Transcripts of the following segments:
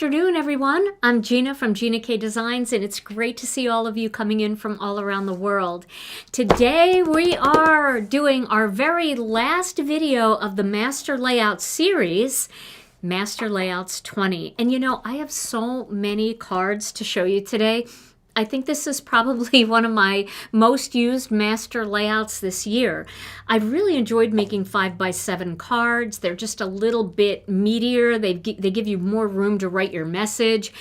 afternoon, everyone. I'm Gina from Gina K Designs, and it's great to see all of you coming in from all around the world. Today, we are doing our very last video of the Master Layout series, Master Layouts 20. And you know, I have so many cards to show you today. I think this is probably one of my most used master layouts this year. I've really enjoyed making 5x7 cards. They're just a little bit meatier. They give you more room to write your message.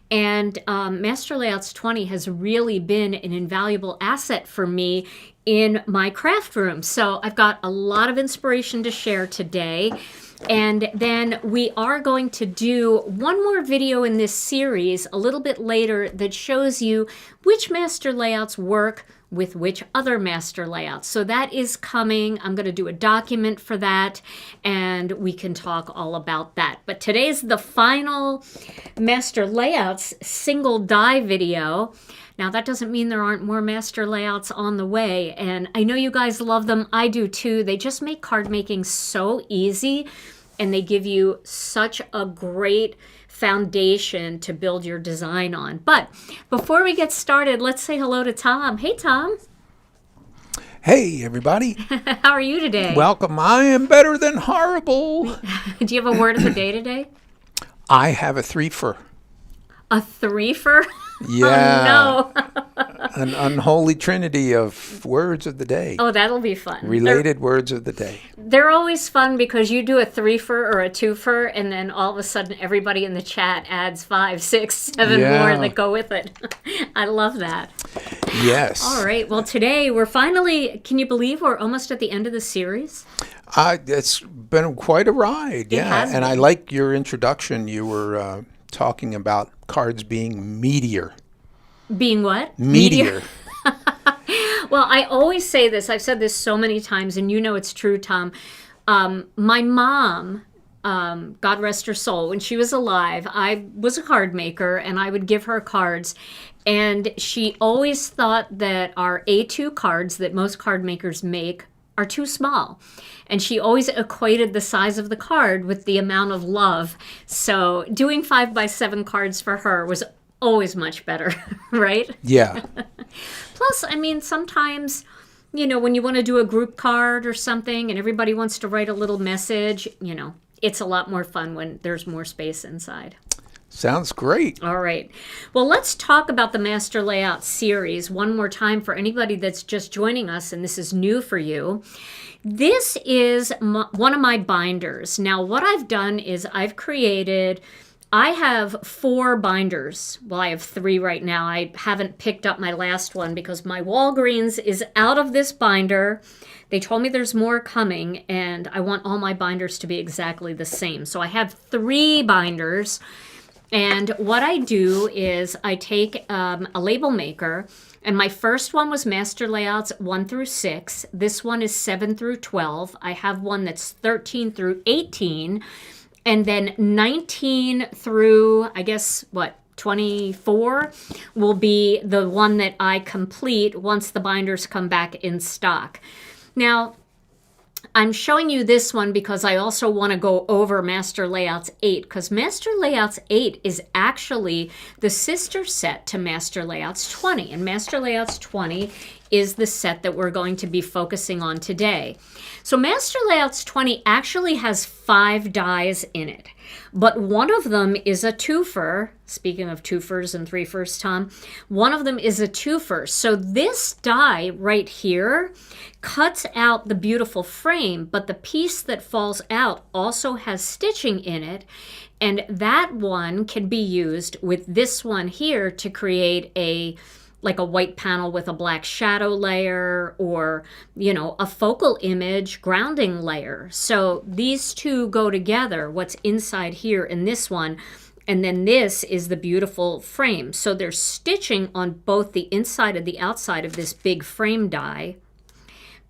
And Master Layouts 20 has really been an invaluable asset for me in my craft room. So I've got a lot of inspiration to share today. And then we are going to do one more video in this series a little bit later that shows you which master layouts work with which other master layouts. So that is coming. I'm going to do a document for that, and we can talk all about that. But today's the final master layouts single die video. Now, that doesn't mean there aren't more master layouts on the way, and I know you guys love them. I do too. They just make card making so easy, and they give you such a great foundation to build your design on. But before we get started, let's say hello to Tom. Hey, Tom. Hey, everybody. How are you today? Welcome. I am better than horrible. Do you have a word of the day today? I have a threefer. A threefer? Yeah. Oh, no. An unholy trinity of words of the day. Oh, that'll be fun. Related words of the day. They're always fun because you do a threefer or a twofer, and then all of a sudden everybody in the chat adds 5, 6, 7 more that go with it. I love that. Yes. All right. Well, today we're finally, can you believe we're almost at the end of the series? It's been quite a ride. Yeah. And I like your introduction. You were talking about cards being meatier. Being what? Meatier. Well, I always say this. I've said this so many times, and you know it's true, Tom. My mom, God rest her soul, when she was alive, I was a card maker, and I would give her cards. And she always thought that our A2 cards that most card makers make are too small. And she always equated the size of the card with the amount of love. So doing 5x7 cards for her was always much better, right? Yeah. Plus, I mean, sometimes, you know, when you want to do a group card or something and everybody wants to write a little message, you know, it's a lot more fun when there's more space inside. Sounds great. All right. Well, let's talk about the Master Layout series one more time for anybody that's just joining us, and this is new for you. This is one of my binders. Now, what I've done is I have 4 binders. Well, I have 3 right now. I haven't picked up my last one because my Walgreens is out of this binder. They told me there's more coming, and I want all my binders to be exactly the same. So I have 3 binders. And what I do is I take a label maker, and my first one was Master Layouts 1 through 6. This one is 7 through 12. I have one that's 13 through 18, and then 19 through, I guess, 24 will be the one that I complete once the binders come back in stock. Now, I'm showing you this one because I also want to go over Master Layouts 8, because Master Layouts 8 is actually the sister set to Master Layouts 20, and Master Layouts 20 is the set that we're going to be focusing on today. So Master Layouts 20 actually has 5 dies in it, but one of them is a twofer. Speaking of twofers and threefers, Tom, one of them is a twofer. So this die right here cuts out the beautiful frame, but the piece that falls out also has stitching in it, and that one can be used with this one here to create like a white panel with a black shadow layer, or, you know, a focal image grounding layer. So these two go together, what's inside here in this one, and then this is the beautiful frame. So there's stitching on both the inside and the outside of this big frame die,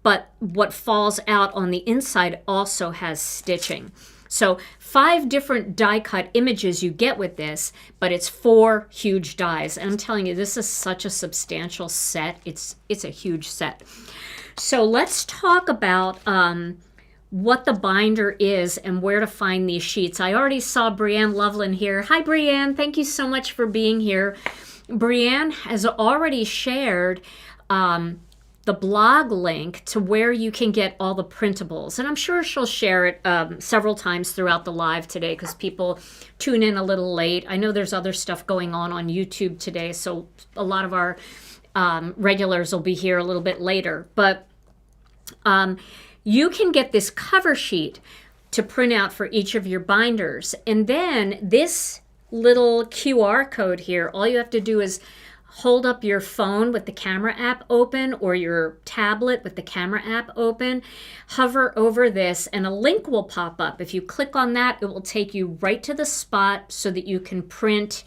but what falls out on the inside also has stitching. So 5 different die cut images you get with this, but it's 4 huge dies. And I'm telling you, this is such a substantial set. It's a huge set. So let's talk about what the binder is and where to find these sheets. I already saw Brianne Loveland here. Hi, Brianne. Thank you so much for being here. Brianne has already shared the blog link to where you can get all the printables. And I'm sure she'll share it several times throughout the live today because people tune in a little late. I know there's other stuff going on YouTube today, so a lot of our regulars will be here a little bit later. But you can get this cover sheet to print out for each of your binders. And then this little QR code here, all you have to do is hold up your phone with the camera app open or your tablet with the camera app open, hover over this, and a link will pop up. If you click on that, it will take you right to the spot so that you can print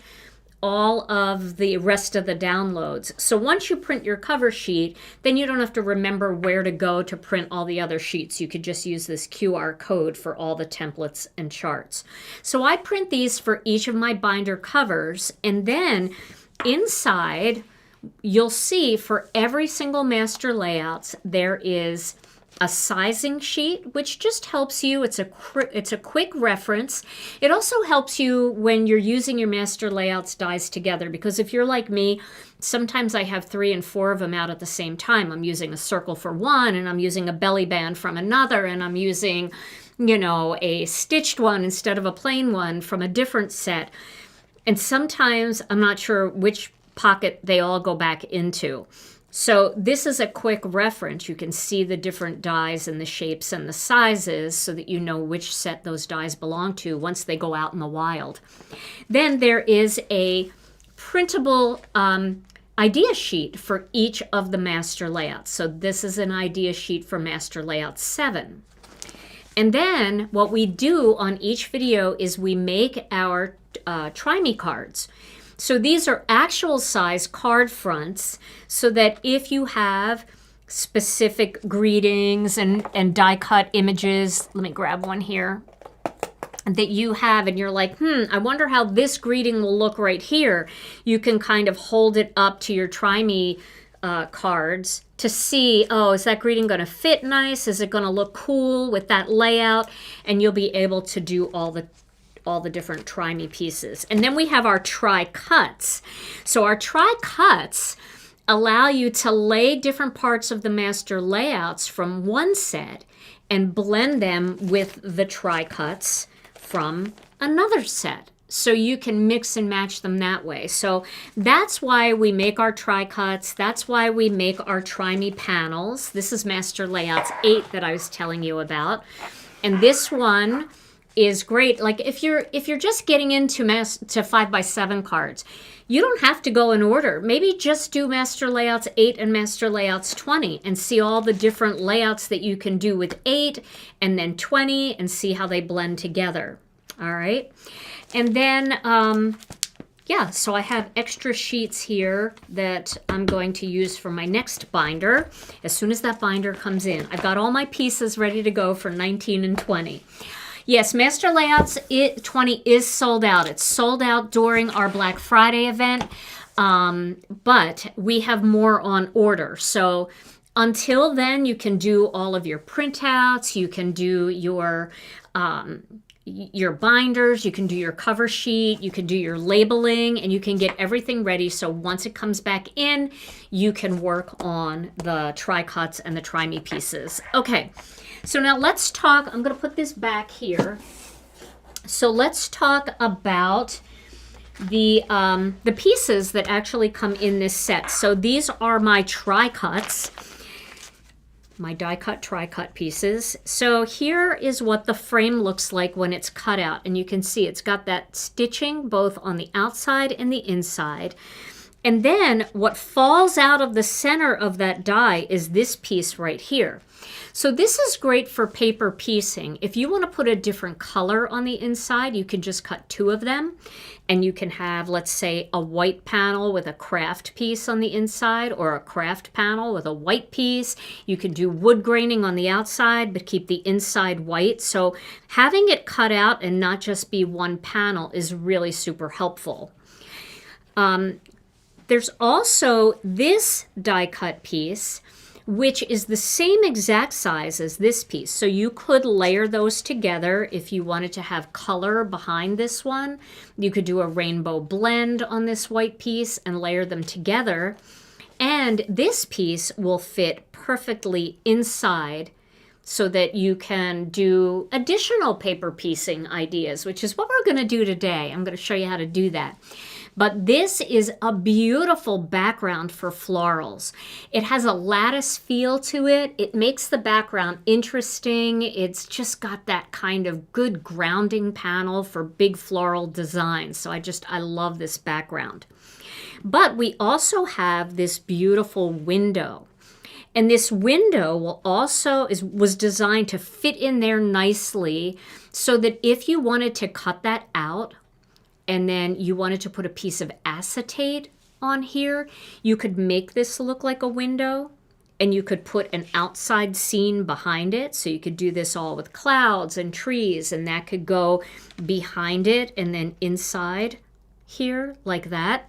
all of the rest of the downloads. So once you print your cover sheet, then you don't have to remember where to go to print all the other sheets. You could just use this QR code for all the templates and charts. So I print these for each of my binder covers, and then inside you'll see for every single master layouts there is a sizing sheet, which just helps you. It's a quick reference. It also helps you when you're using your master layouts dies together, because if you're like me, sometimes I have 3 and 4 of them out at the same time. I'm using a circle for one, and I'm using a belly band from another, and I'm using, a stitched one instead of a plain one from a different set. And sometimes I'm not sure which pocket they all go back into. So this is a quick reference. You can see the different dies and the shapes and the sizes so that you know which set those dies belong to once they go out in the wild. Then there is a printable idea sheet for each of the master layouts. So this is an idea sheet for master layout 7. And then what we do on each video is we make our Try Me cards. So these are actual size card fronts so that if you have specific greetings and die cut images, let me grab one here, that you have and you're like, I wonder how this greeting will look right here. You can kind of hold it up to your Try Me cards to see, is that greeting going to fit nice? Is it going to look cool with that layout? And you'll be able to do all the different Try Me pieces. And then we have our try cuts. So our try cuts allow you to lay different parts of the master layouts from one set and blend them with the try cuts from another set. So you can mix and match them that way. So that's why we make our try cuts. That's why we make our Try Me panels. This is master layouts 8 that I was telling you about. And this one is great. Like if you're just getting into to 5x7 cards, you don't have to go in order. Maybe just do master layouts 8 and master layouts 20 and see all the different layouts that you can do with 8 and then 20 and see how they blend together. All right. And then, so I have extra sheets here that I'm going to use for my next binder as soon as that binder comes in. I've got all my pieces ready to go for 19 and 20. Yes, Master Layouts 20 is sold out. It's sold out during our Black Friday event, but we have more on order. So until then, you can do all of your printouts. You can do your binders. You can do your cover sheet. You can do your labeling, and you can get everything ready. So once it comes back in, you can work on the try cuts and the Try Me pieces. Okay. So now let's talk, I'm going to put this back here. So let's talk about the pieces that actually come in this set. So these are my try cuts, my die cut try cut pieces. So here is what the frame looks like when it's cut out. And you can see it's got that stitching both on the outside and the inside. And then what falls out of the center of that die is this piece right here. So this is great for paper piecing. If you want to put a different color on the inside, you can just cut 2 of them. And you can have, let's say, a white panel with a craft piece on the inside, or a craft panel with a white piece. You can do wood graining on the outside, but keep the inside white. So having it cut out and not just be one panel is really super helpful. There's also this die cut piece, which is the same exact size as this piece. So you could layer those together if you wanted to have color behind this one. You could do a rainbow blend on this white piece and layer them together. And this piece will fit perfectly inside so that you can do additional paper piecing ideas, which is what we're going to do today. I'm going to show you how to do that. But this is a beautiful background for florals. It has a lattice feel to it. It makes the background interesting. It's just got that kind of good grounding panel for big floral designs. So I love this background. But we also have this beautiful window. And this window was designed to fit in there nicely so that if you wanted to cut that out, and then you wanted to put a piece of acetate on here, you could make this look like a window, and you could put an outside scene behind it. So you could do this all with clouds and trees, and that could go behind it and then inside here like that.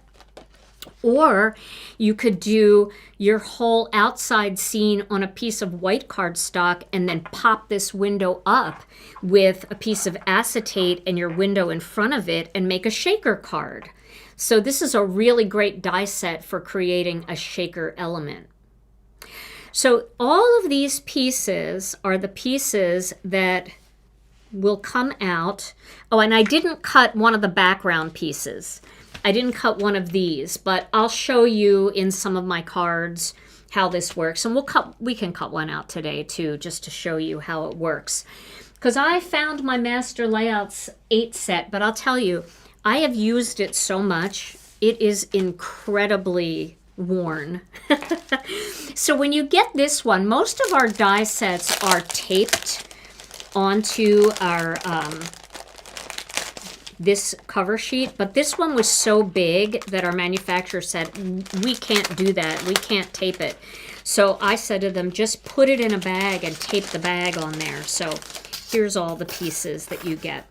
Or you could do your whole outside scene on a piece of white cardstock and then pop this window up with a piece of acetate and your window in front of it and make a shaker card. So this is a really great die set for creating a shaker element. So all of these pieces are the pieces that will come out. Oh, and I didn't cut one of the background pieces. I didn't cut one of these, but I'll show you in some of my cards how this works. And we can cut one out today too, just to show you how it works. Because I found my Master Layouts 8 set, but I'll tell you, I have used it so much. It is incredibly worn. So when you get this one, most of our die sets are taped onto our this cover sheet, but this one was so big that our manufacturer said, we can't do that, we can't tape it. So I said to them, just put it in a bag and tape the bag on there. So here's all the pieces that you get.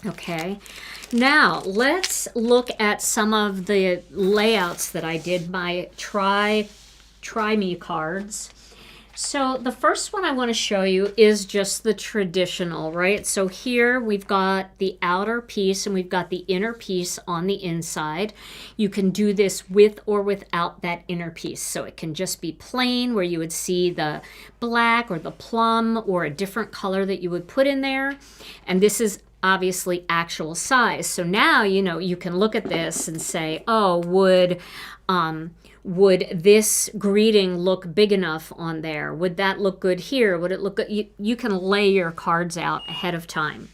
Okay, now let's look at some of the layouts that I did, my try me cards. So the first one I want to show you is just the traditional, right? So here we've got the outer piece and we've got the inner piece on the inside. You can do this with or without that inner piece. So it can just be plain where you would see the black or the plum or a different color that you would put in there. And this is obviously actual size. So now, you know, you can look at this and say, oh, would this greeting look big enough on there? Would that look good here? Would it look good? You can lay your cards out ahead of time.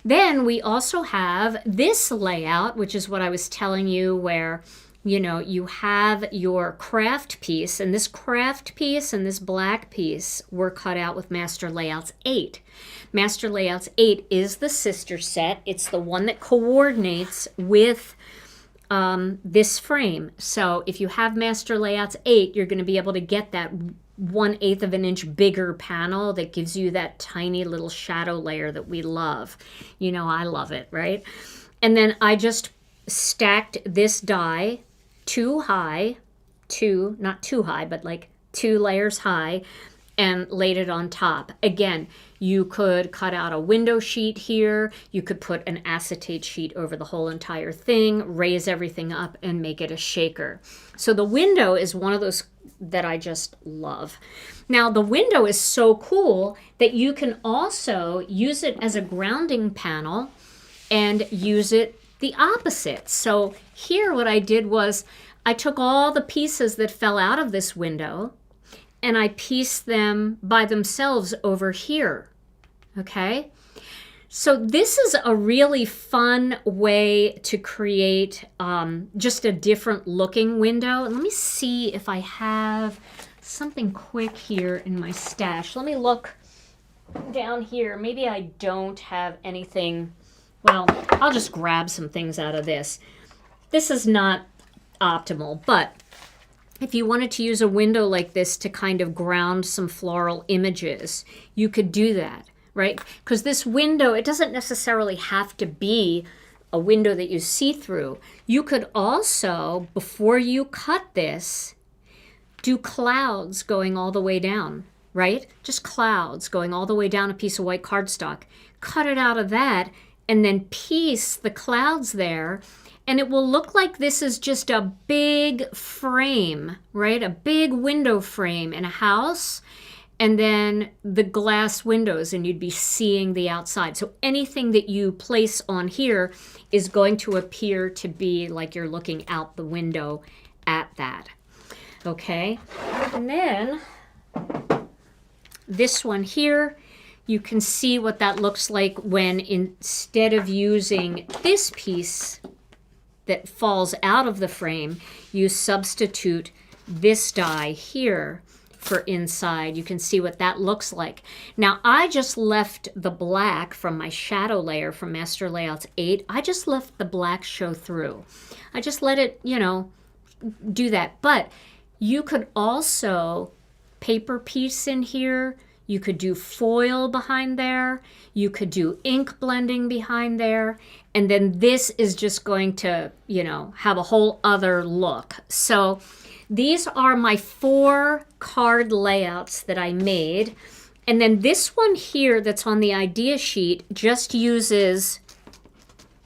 Then we also have this layout, which is what I was telling you, where you know you have your craft piece, and this craft piece and this black piece were cut out with Master Layouts 8. Master Layouts 8 is the sister set. It's the one that coordinates with this frame. So if you have Master Layouts 8, you're going to be able to get that 1/8 of an inch bigger panel that gives you that tiny little shadow layer that we love. You know, I love it, right? And then I just stacked this die not too high, but like 2 layers high, and laid it on top. Again, you could cut out a window sheet here. You could put an acetate sheet over the whole entire thing, raise everything up, and make it a shaker. So the window is one of those that I just love. Now, the window is so cool that you can also use it as a grounding panel and use it the opposite. So here what I did was I took all the pieces that fell out of this window and I pieced them by themselves over here, okay? So this is a really fun way to create just a different looking window. And let me see if I have something quick here in my stash. Let me look down here. Maybe I don't have anything. Well, I'll just grab some things out of this. This is not optimal, but if you wanted to use a window like this to kind of ground some floral images, you could do that, right? Because this window, it doesn't necessarily have to be a window that you see through. You could also, before you cut this, do clouds going all the way down, right? Just clouds going all the way down a piece of white cardstock. Cut it out of that and then piece the clouds there, and it will look like this is just a big frame, right? A big window frame in a house, and then the glass windows, and you'd be seeing the outside. So anything that you place on here is going to appear to be like you're looking out the window at that. Okay, and then this one here, you can see what that looks like when instead of using this piece that falls out of the frame, you substitute this die here for inside. You can see what that looks like. Now, I just left the black from my shadow layer from Master Layouts 8. I just left the black show through. I just let it, you know, do that. But you could also paper piece in here. You could do foil behind there. You could do ink blending behind there. And then this is just going to, you know, have a whole other look. So these are my 4 card layouts that I made. And then this one here that's on the idea sheet just uses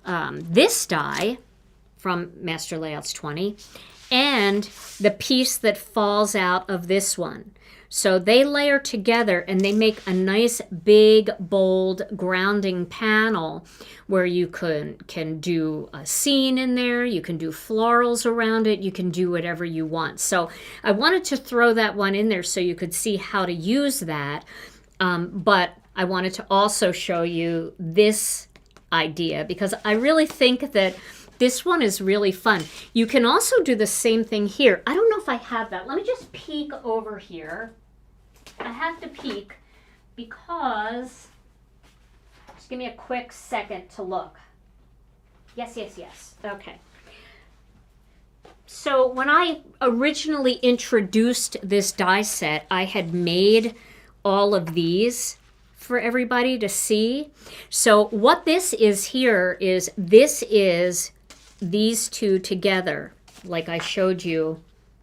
this die from Master Layouts 20 and the piece that falls out of this one. So they layer together and they make a nice big bold grounding panel where you can do a scene in there, you can do florals around it, you can do whatever you want. So I wanted to throw that one in there so you could see how to use that, but I wanted to also show you this idea because I really think that this one is really fun. You can also do the same thing here. I don't know if I have that. Let me just peek over here. I have to peek because, just give me a quick second to look. Yes, yes, yes. Okay. So when I originally introduced this die set, I had made all of these for everybody to see. So what this is here is, this is these two together, like I showed you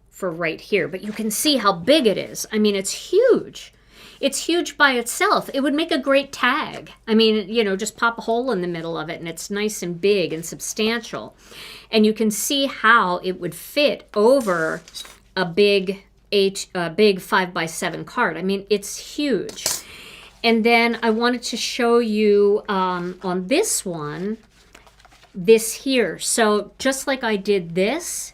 for right here, but you can see how big it is. I mean, it's huge. It's huge by itself. It would make a great tag. I mean, you know, just pop a hole in the middle of it and it's nice and big and substantial. And you can see how it would fit over a big 5x7 card. I mean, it's huge. And then I wanted to show you on this one, this here. So just like I did this,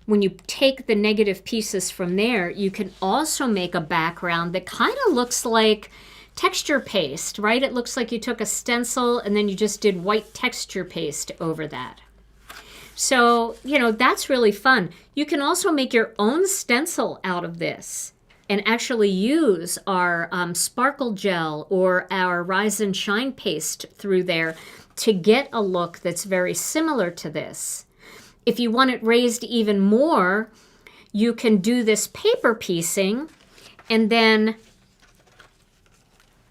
when you take the negative pieces from there, you can also make a background that kind of looks like texture paste, right? It looks like you took a stencil and then you just did white texture paste over that. So, you know, that's really fun. You can also make your own stencil out of this and actually use our sparkle gel or our Rise and Shine paste through there to get a look that's very similar to this. If you want it raised even more, you can do this paper piecing and then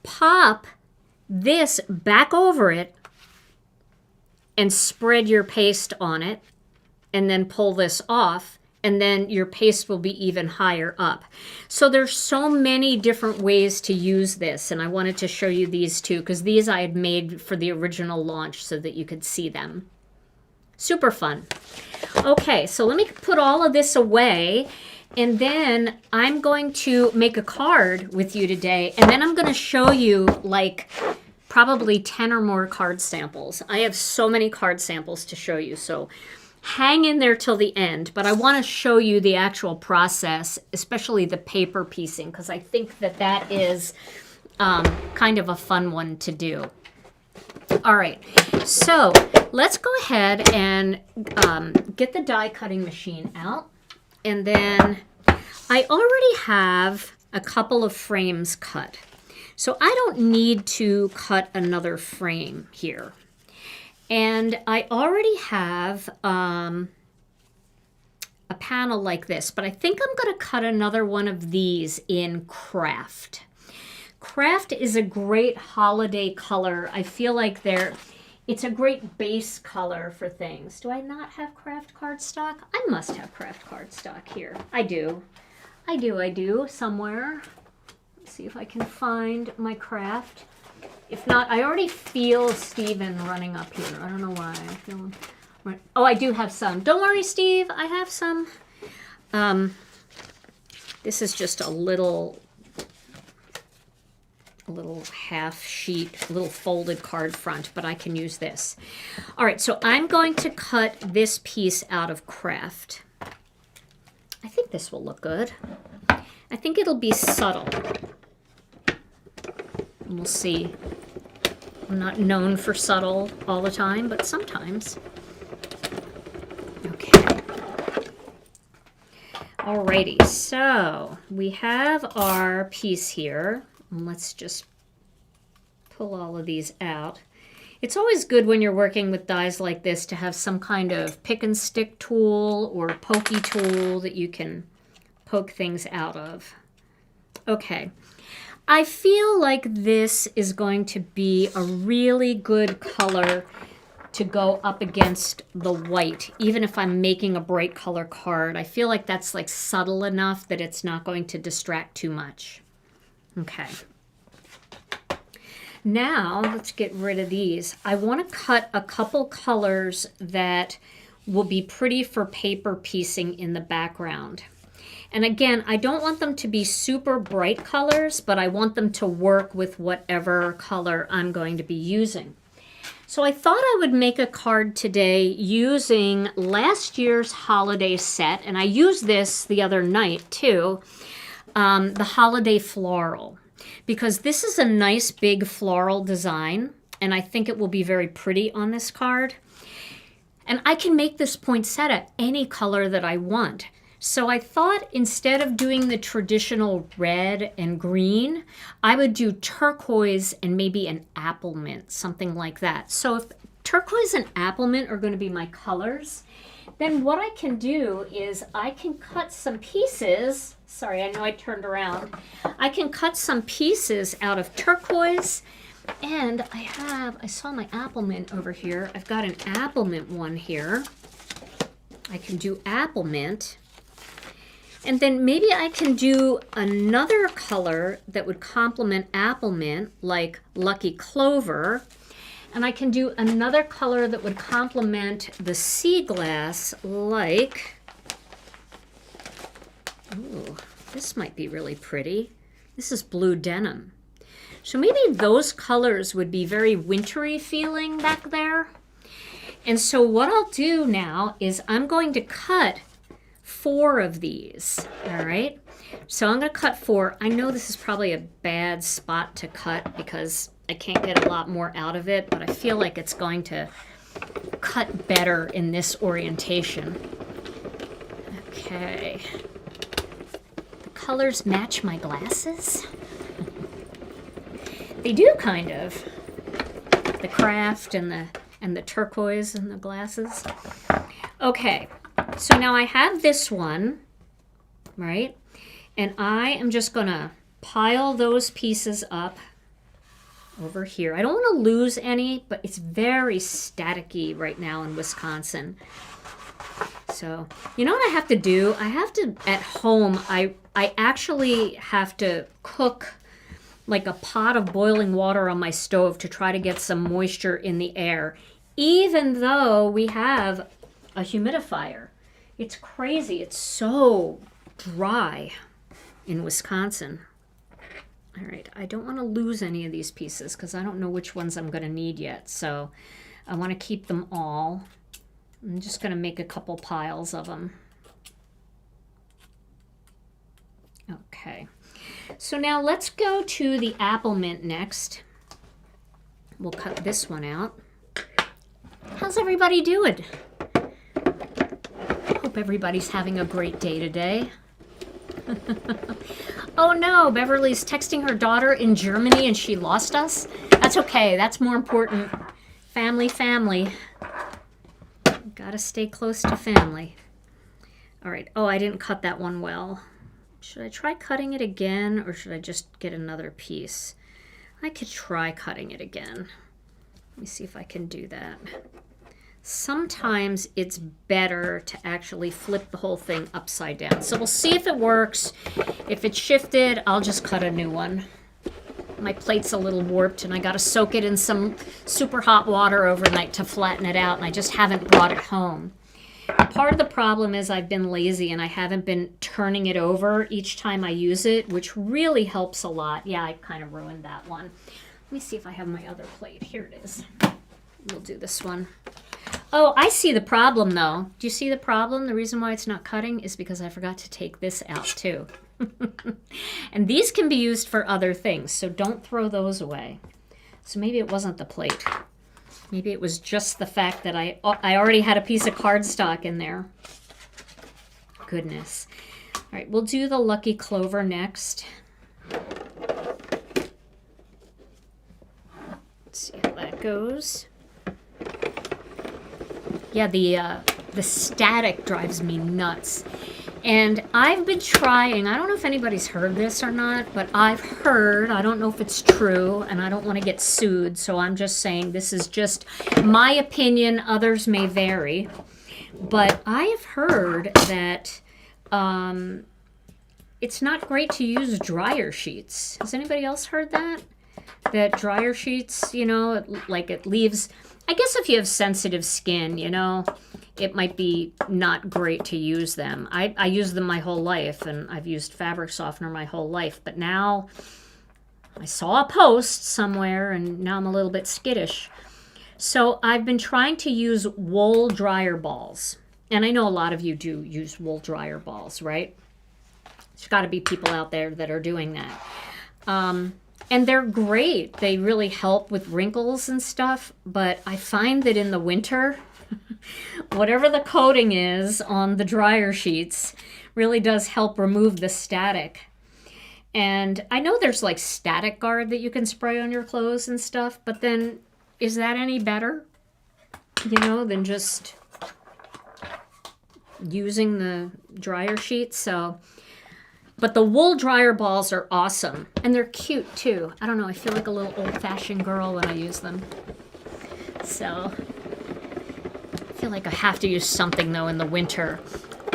pop this back over it and spread your paste on it and then pull this off, and then your paste will be even higher up. So there's so many different ways to use this, and I wanted to show you these two because these I had made for the original launch so that you could see them. Super fun. Okay, so let me put all of this away, and then I'm going to make a card with you today, and then I'm going to show you like probably 10 or more card samples. I have so many card samples to show you, so hang in there till the end, but I want to show you the actual process, especially the paper piecing, because I think that that is kind of a fun one to do. All right, so let's go ahead and get the die cutting machine out. And then I already have a couple of frames cut. So I don't need to cut another frame here. And I already have a panel like this, but I think I'm going to cut another one of these in Craft. Craft is a great holiday color. I feel like it's a great base color for things. Do I not have Craft cardstock? I must have Craft cardstock here. I do. I do, somewhere. Let's see if I can find my craft. If not, I already feel Steven running up here. I don't know why. I feel him. Oh, I do have some. Don't worry, Steve. I have some. This is just a little half sheet, a little folded card front, but I can use this. All right, so I'm going to cut this piece out of craft. I think this will look good. I think it'll be subtle. And we'll see. I'm not known for subtle all the time, but sometimes. Okay. Alrighty, so we have our piece here. And let's just pull all of these out. It's always good when you're working with dies like this to have some kind of pick and stick tool or pokey tool that you can poke things out of. Okay. I feel like this is going to be a really good color to go up against the white, even if I'm making a bright color card. I feel like that's like subtle enough that it's not going to distract too much. Okay. Now, let's get rid of these. I want to cut a couple colors that will be pretty for paper piecing in the background. And again, I don't want them to be super bright colors, but I want them to work with whatever color I'm going to be using. So I thought I would make a card today using last year's holiday set, and I used this the other night too, the Holiday Floral, because this is a nice big floral design, and I think it will be very pretty on this card. And I can make this poinsettia any color that I want. So I thought instead of doing the traditional red and green, I would do turquoise and maybe an Applemint, something like that. So if turquoise and Applemint are going to be my colors, then what I can do is I can cut some pieces. Sorry, I know I turned around. I can cut some pieces out of turquoise, and I saw my Applemint over here. I've got an Applemint one here. I can do Applemint. And then maybe I can do another color that would complement Applemint, like Lucky Clover. And I can do another color that would complement the sea glass, like, ooh, this might be really pretty. This is blue denim. So maybe those colors would be very wintry feeling back there. And so what I'll do now is I'm going to cut 4 of these, all right? So I'm going to cut 4. I know this is probably a bad spot to cut because I can't get a lot more out of it, but I feel like it's going to cut better in this orientation. Okay. The colors match my glasses. They do kind of. The craft and the turquoise and the glasses. Okay. So now I have this one, right? And I am just going to pile those pieces up over here. I don't want to lose any, but it's very staticky right now in Wisconsin. So, you know what I have to do? I have to, at home, I actually have to cook like a pot of boiling water on my stove to try to get some moisture in the air, even though we have a humidifier. It's crazy. It's so dry in Wisconsin. All right, I don't want to lose any of these pieces because I don't know which ones I'm going to need yet. So I want to keep them all. I'm just going to make a couple piles of them. Okay, so now let's go to the Applemint next. We'll cut this one out. How's everybody doing? Hope everybody's having a great day today. Oh no, Beverly's texting her daughter in Germany and she lost us. That's okay, that's more important. Family, family. Gotta stay close to family. All right, oh, I didn't cut that one well. Should I try cutting it again or should I just get another piece? I could try cutting it again. Let me see if I can do that. sometimes it's better to actually flip the whole thing upside down. So we'll see if it works. If it's shifted, I'll just cut a new one. My plate's a little warped and I got to soak it in some super hot water overnight to flatten it out, and I just haven't brought it home. Part of the problem is I've been lazy and I haven't been turning it over each time I use it, which really helps a lot. Yeah, I kind of ruined that one. Let me see if I have my other plate. Here it is. We'll do this one. Oh, I see the problem though. Do you see the problem? The reason why it's not cutting is because I forgot to take this out too. And these can be used for other things, so don't throw those away. So maybe it wasn't the plate. Maybe it was just the fact that I already had a piece of cardstock in there. Goodness. All right, we'll do the Lucky Clover next. Let's see how that goes. Yeah, the static drives me nuts. And I've been trying, I don't know if anybody's heard this or not, but I've heard, I don't know if it's true, and I don't want to get sued, so I'm just saying this is just my opinion, others may vary. But I have heard that it's not great to use dryer sheets. Has anybody else heard that? That dryer sheets, you know, like it leaves, I guess if you have sensitive skin, you know, it might be not great to use them. I used them my whole life, and I've used fabric softener my whole life. But now I saw a post somewhere, and now I'm a little bit skittish. So I've been trying to use wool dryer balls. And I know a lot of you do use wool dryer balls, right? There's got to be people out there that are doing that. And they're great. They really help with wrinkles and stuff. But I find that in the winter, whatever the coating is on the dryer sheets really does help remove the static. And I know there's like static guard that you can spray on your clothes and stuff, but then is that any better, you know, than just using the dryer sheets? So, but the wool dryer balls are awesome, and they're cute too. I don't know, I feel like a little old-fashioned girl when I use them. So I feel like I have to use something though in the winter.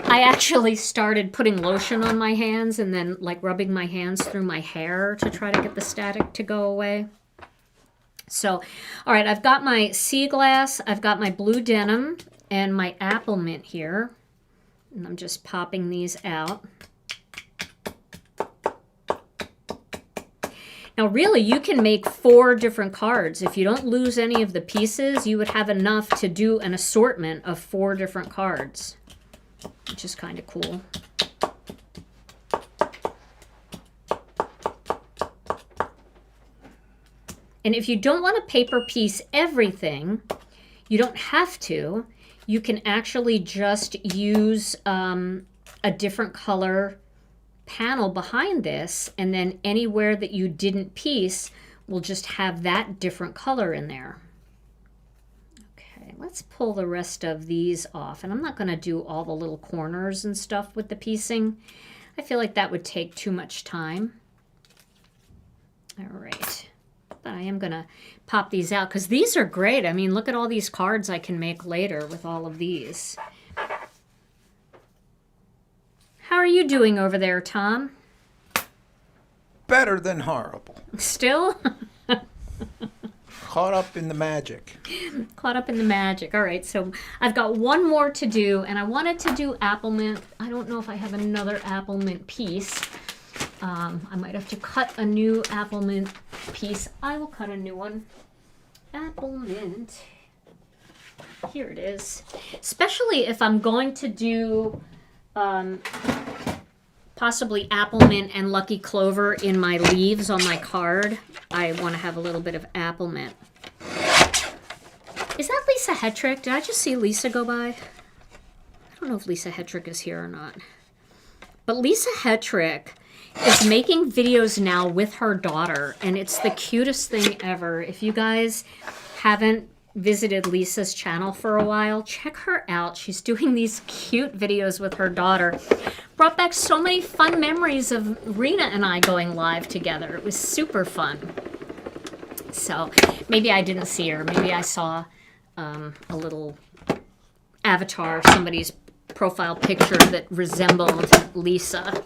I actually started putting lotion on my hands and then like rubbing my hands through my hair to try to get the static to go away. So, all right, I've got my sea glass, I've got my blue denim and my Applemint here. And I'm just popping these out. Now really, you can make 4 different cards. If you don't lose any of the pieces, you would have enough to do an assortment of 4 different cards, which is kind of cool. And if you don't want to paper piece everything, you don't have to. You can actually just use a different color panel behind this, and then anywhere that you didn't piece will just have that different color in there. Okay, let's pull the rest of these off, and I'm not going to do all the little corners and stuff with the piecing. I feel like that would take too much time. All right, but I am going to pop these out because these are great. I mean, look at all these cards I can make later with all of these. How are you doing over there, Tom? Better than horrible. Still? Caught up in the magic. Caught up in the magic. All right, so I've got one more to do, and I wanted to do Applemint. I don't know if I have another Applemint piece. I might have to cut a new Applemint piece. I will cut a new one. Applemint. Here it is. Especially if I'm going to do possibly Applemint and Lucky Clover in my leaves on my card. I want to have a little bit of Applemint. Is that Lisa Hetrick? Did I just see Lisa go by? I don't know if Lisa Hetrick is here or not. But Lisa Hetrick is making videos now with her daughter, and it's the cutest thing ever. If you guys haven't visited Lisa's channel for a while, check her out. She's doing these cute videos with her daughter. Brought back so many fun memories of Rena and I going live together. It was super fun. So maybe I didn't see her. Maybe I saw a little avatar, somebody's profile picture that resembled Lisa. All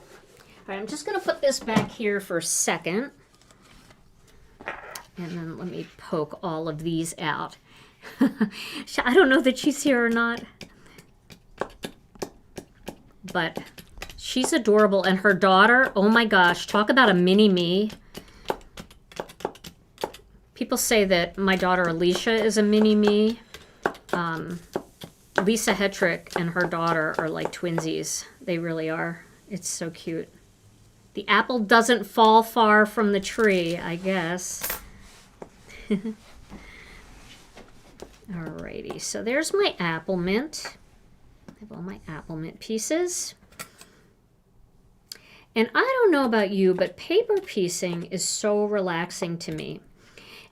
right, I'm just going to put this back here for a second. And then let me poke all of these out. I don't know that she's here or not. But she's adorable. And her daughter, oh my gosh, talk about a mini-me. People say that my daughter Alicia is a mini-me. Lisa Hetrick and her daughter are like twinsies. They really are. It's so cute. The apple doesn't fall far from the tree, I guess. Alrighty, so there's my Applemint. I have all my Applemint pieces. And I don't know about you, but paper piecing is so relaxing to me.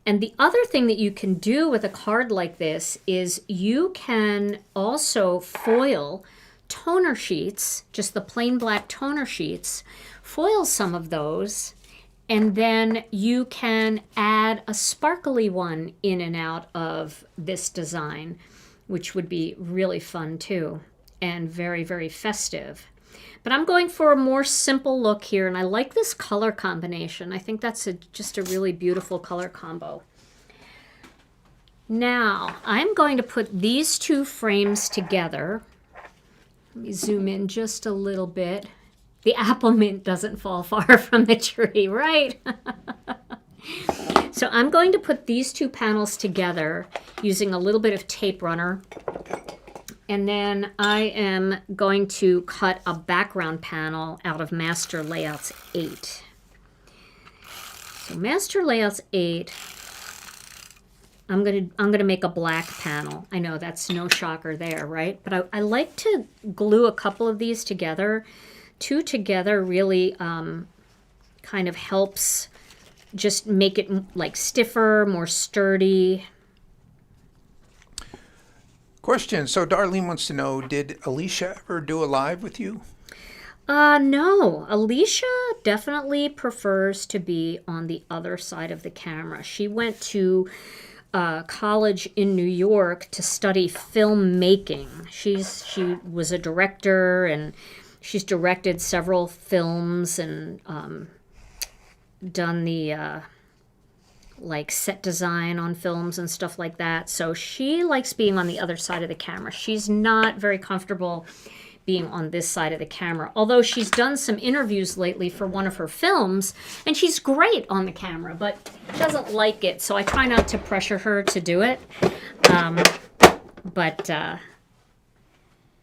And the other thing that you can do with a card like this is you can also foil toner sheets, just the plain black toner sheets, foil some of those, and then you can add a sparkly one in and out of this design, which would be really fun too, and very, very festive. But I'm going for a more simple look here, and I like this color combination. I think that's just a really beautiful color combo. Now, I'm going to put these two frames together. Let me zoom in just a little bit. The Applemint doesn't fall far from the tree, right? So I'm going to put these two panels together using a little bit of tape runner. And then I am going to cut a background panel out of Master Layouts 8. So Master Layouts 8, I'm gonna make a black panel. I know that's no shocker there, right? But I like to glue a couple of these together. Two together really kind of helps just make it like stiffer, more sturdy. Question. So Darlene wants to know, did Alicia ever do a live with you? No. Alicia definitely prefers to be on the other side of the camera. She went to college in New York to study filmmaking. She was a director, and she's directed several films and done the like set design on films and stuff like that. So she likes being on the other side of the camera. She's not very comfortable being on this side of the camera, although she's done some interviews lately for one of her films, and she's great on the camera, but she doesn't like it, so I try not to pressure her to do it.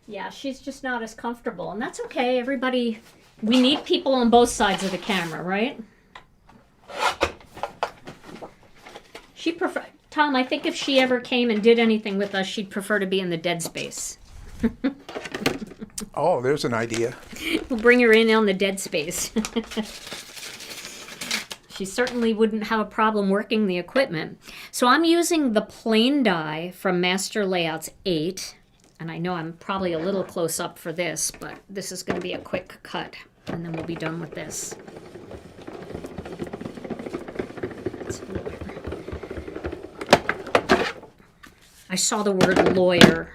Yeah, she's just not as comfortable, and that's okay. Everybody, we need people on both sides of the camera, right? She prefer, Tom, I think if she ever came and did anything with us, she'd prefer to be in the dead space. Oh, there's an idea. We'll bring her in on the dead space. She certainly wouldn't have a problem working the equipment. So I'm using the plain die from Master Layouts 8. And I know I'm probably a little close up for this, but this is going to be a quick cut. And then we'll be done with this. I saw the word lawyer,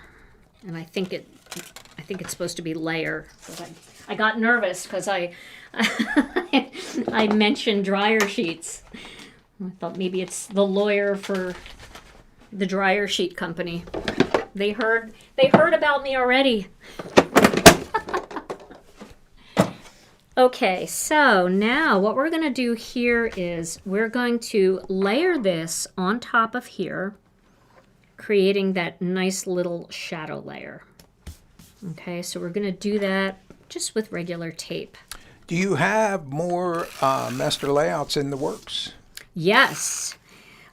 and I think it's supposed to be layer. But I got nervous because I mentioned dryer sheets. I thought maybe it's the lawyer for the dryer sheet company. They heard about me already. Okay, so now what we're going to do here is we're going to layer this on top of here, creating that nice little shadow layer. Okay, so we're going to do that just with regular tape. Do you have more master layouts in the works? Yes.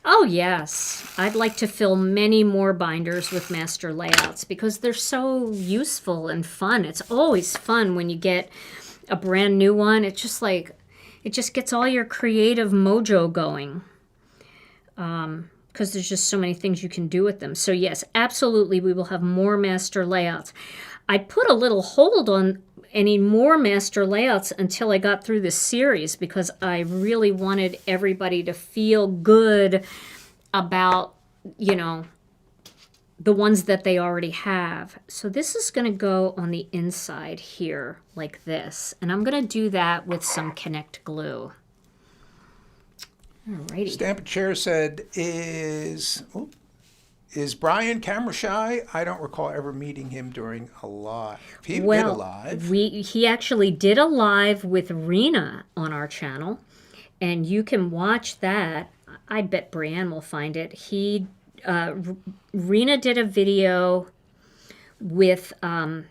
Oh, yes. I'd like to fill many more binders with master layouts because they're so useful and fun. It's always fun when you get a brand new one. It's just like, it just gets all your creative mojo going. Because there's just so many things you can do with them. So yes, absolutely, we will have more master layouts. I put a little hold on any more master layouts until I got through this series because I really wanted everybody to feel good about, the ones that they already have. So this is going to go on the inside here like this. And I'm going to do that with some Connect glue. Alrighty. Stamp Chair said, is Brian camera shy? I don't recall ever meeting him during a live. He did a live. He actually did a live with Rena on our channel. And you can watch that. I bet Brianne will find it. Rena did a video with her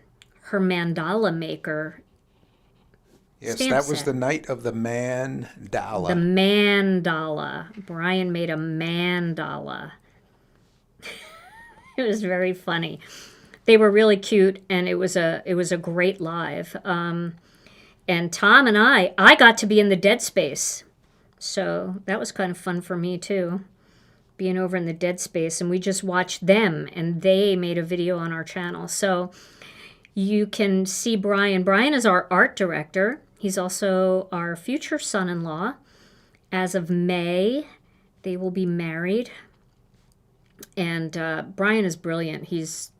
mandala maker. Yes, that was the night of the mandala. The mandala. Brian made a mandala. It was very funny. They were really cute, and it was a great live. And Tom and I got to be in the dead space, so that was kind of fun for me too, being over in the dead space, and we just watched them, and they made a video on our channel. So you can see Brian. Brian is our art director. He's also our future son-in-law. As of May, they will be married. And Brian is brilliant. He's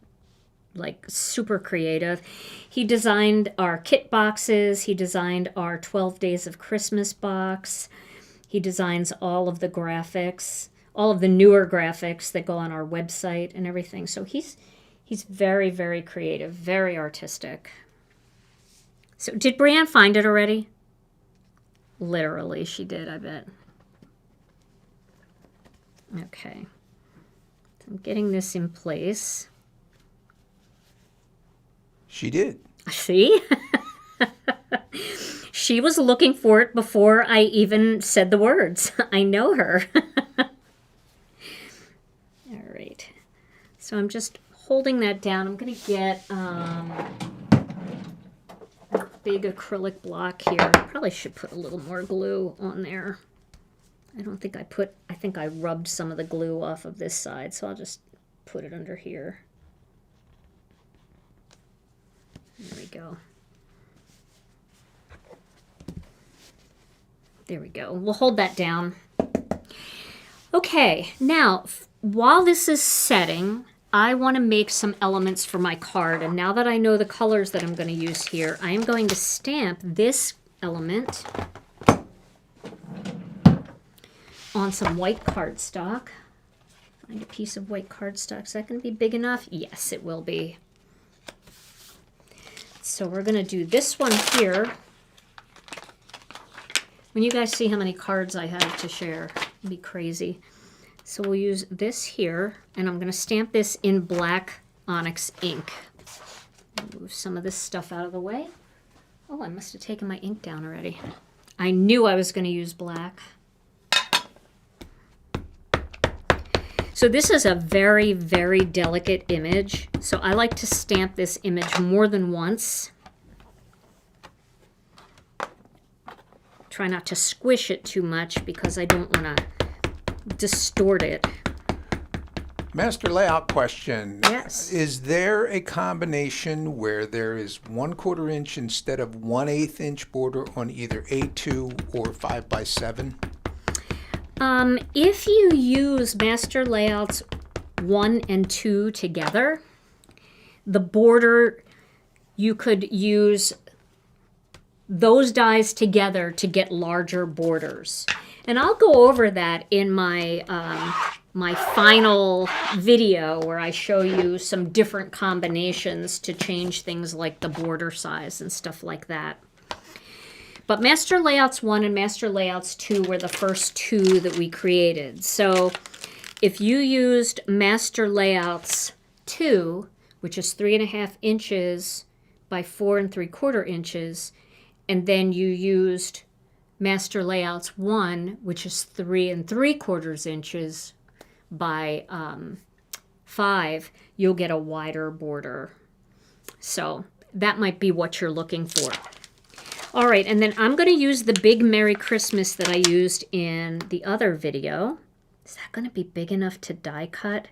like super creative. He designed our kit boxes. He designed our 12 Days of Christmas box. He designs all of the graphics, all of the newer graphics that go on our website and everything. So he's very, very creative, very artistic. So did Brianne find it already? Literally, she did, I bet. Okay. So I'm getting this in place. She did. See? She was looking for it before I even said the words. I know her. All right. So I'm just holding that down. I'm going to get a big acrylic block here. Probably should put a little more glue on there. I think I rubbed some of the glue off of this side, so I'll just put it under here. There we go. There we go. We'll hold that down. Okay, now, while this is setting, I want to make some elements for my card. And now that I know the colors that I'm going to use here, I am going to stamp this element on some white cardstock. Find a piece of white cardstock. Is that going to be big enough? Yes, it will be. So we're going to do this one here. When you guys see how many cards I have to share, it'll be crazy. So we'll use this here, and I'm going to stamp this in black Onyx ink. Move some of this stuff out of the way. Oh, I must have taken my ink down already. I knew I was going to use black. So this is a very, very delicate image. So I like to stamp this image more than once. Try not to squish it too much because I don't want to distort it. Master layout question. Yes. Is there a combination where there is 1/4 inch instead of 1/8 inch border on either A2 or 5x7? If you use Master Layouts 1 and 2 together, the border, you could use those dies together to get larger borders. And I'll go over that in my my final video where I show you some different combinations to change things like the border size and stuff like that. But Master Layouts 1 and Master Layouts 2 were the first two that we created. So if you used Master Layouts 2, which is 3.5 inches by 4 3/4 inches, and then you used Master Layouts 1, which is 3 3/4 inches by 5, you'll get a wider border. So that might be what you're looking for. All right, and then I'm going to use the big Merry Christmas that I used in the other video. Is that going to be big enough to die cut?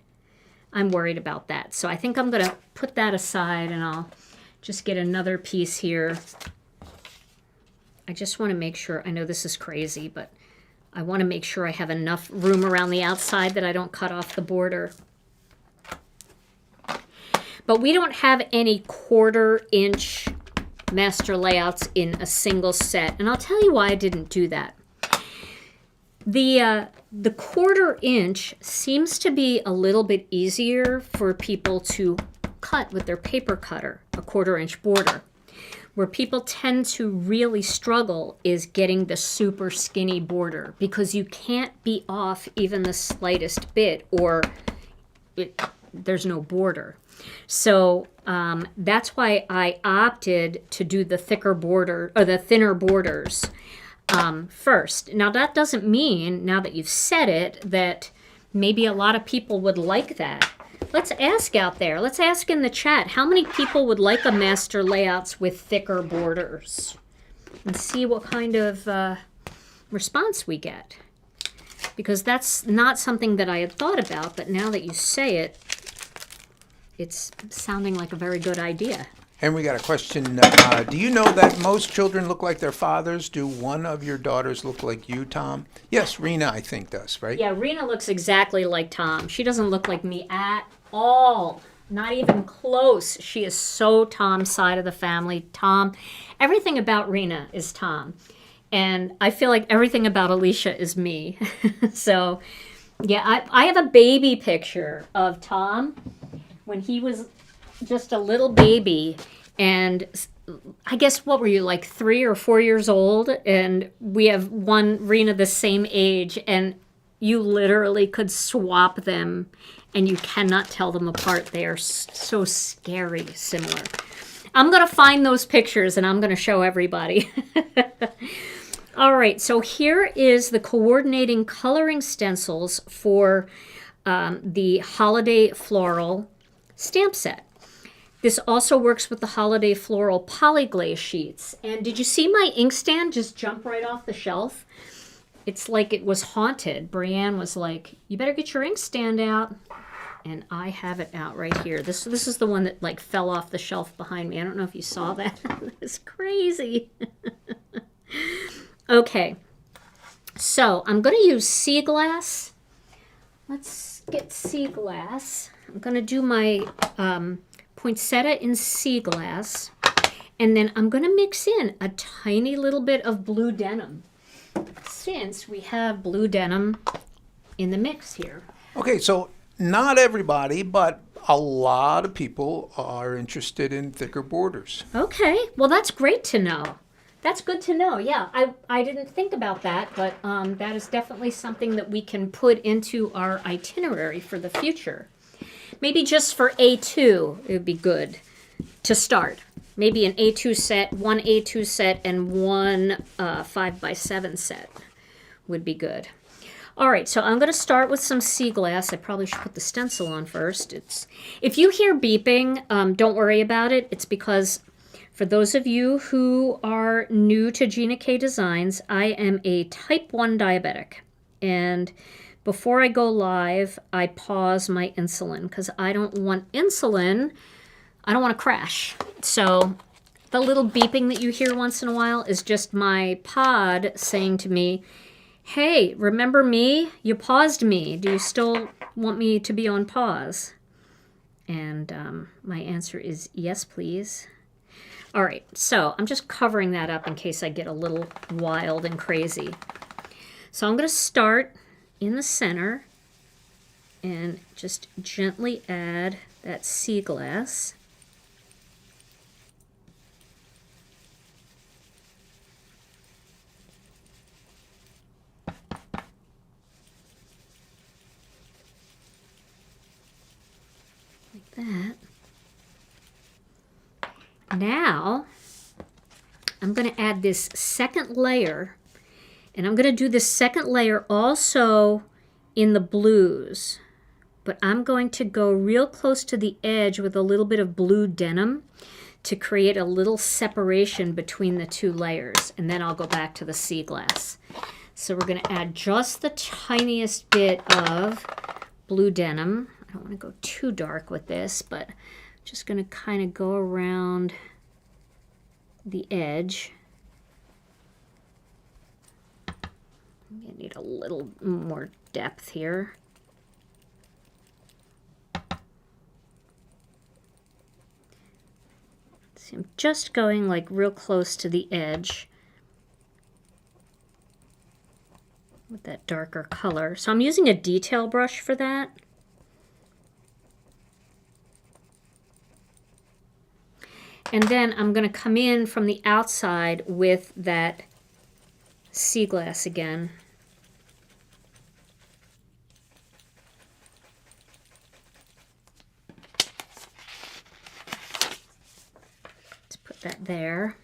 I'm worried about that. So I think I'm going to put that aside, and I'll just get another piece here. I just want to make sure, I know this is crazy, but I want to make sure I have enough room around the outside that I don't cut off the border. But we don't have any 1/4-inch master layouts in a single set. And I'll tell you why I didn't do that. The 1/4-inch seems to be a little bit easier for people to cut with their paper cutter, a 1/4-inch border. Where people tend to really struggle is getting the super skinny border, because you can't be off even the slightest bit, or there's no border. So that's why I opted to do the thicker border, or the thinner borders first. Now that doesn't mean, now that you've said it, that maybe a lot of people would like that. Let's ask out there. Let's ask in the chat, how many people would like a master layouts with thicker borders? And see what kind of response we get. Because that's not something that I had thought about, but now that you say it, it's sounding like a very good idea. And we got a question. Do you know that most children look like their fathers? Do one of your daughters look like you, Tom? Yes, Rena, I think, does, right? Yeah, Rena looks exactly like Tom. She doesn't look like me at all. Not even close. She is so Tom's side of the family. Tom, everything about Rena is Tom. And I feel like everything about Alicia is me. So, yeah, I have a baby picture of Tom when he was just a little baby, and I guess, what were you, like 3 or 4 years old? And we have one Rena the same age, and you literally could swap them and you cannot tell them apart. They are so scary similar. I'm going to find those pictures and I'm going to show everybody. All right, so here is the coordinating coloring stencils for the Holiday Floral stamp set. This also works with the Holiday Floral polyglaze sheets. And did you see my inkstand just jump right off the shelf? It's like it was haunted. Brianne was like, you better get your inkstand out. And I have it out right here. This is the one that like fell off the shelf behind me. I don't know if you saw that. It's crazy. Okay. So I'm going to use sea glass. Let's get sea glass. I'm going to do my poinsettia in sea glass, and then I'm going to mix in a tiny little bit of blue denim, since we have blue denim in the mix here. Okay, so not everybody, but a lot of people are interested in thicker borders. Okay, well that's great to know. That's good to know. Yeah, I didn't think about that, but that is definitely something that we can put into our itinerary for the future. Maybe just for A2, it would be good to start. Maybe an A2 set, one A2 set, and one 5x7 set would be good. All right, so I'm going to start with some sea glass. I probably should put the stencil on first. If you hear beeping, don't worry about it. It's because, for those of you who are new to Gina K Designs, I am a type 1 diabetic. And before I go live, I pause my insulin because I don't want insulin. I don't want to crash. So the little beeping that you hear once in a while is just my pod saying to me, hey, remember me? You paused me. Do you still want me to be on pause? And my answer is yes, please. All right, so I'm just covering that up in case I get a little wild and crazy. So I'm going to start in the center and just gently add that sea glass. Like that. Now I'm going to add this second layer. And I'm going to do this second layer also in the blues, but I'm going to go real close to the edge with a little bit of blue denim to create a little separation between the two layers, and then I'll go back to the sea glass. So we're going to add just the tiniest bit of blue denim. I don't want to go too dark with this, but I'm just going to kind of go around the edge. You need a little more depth here. See, I'm just going like real close to the edge with that darker color. So I'm using a detail brush for that. And then I'm going to come in from the outside with that sea glass again. Let's put that there.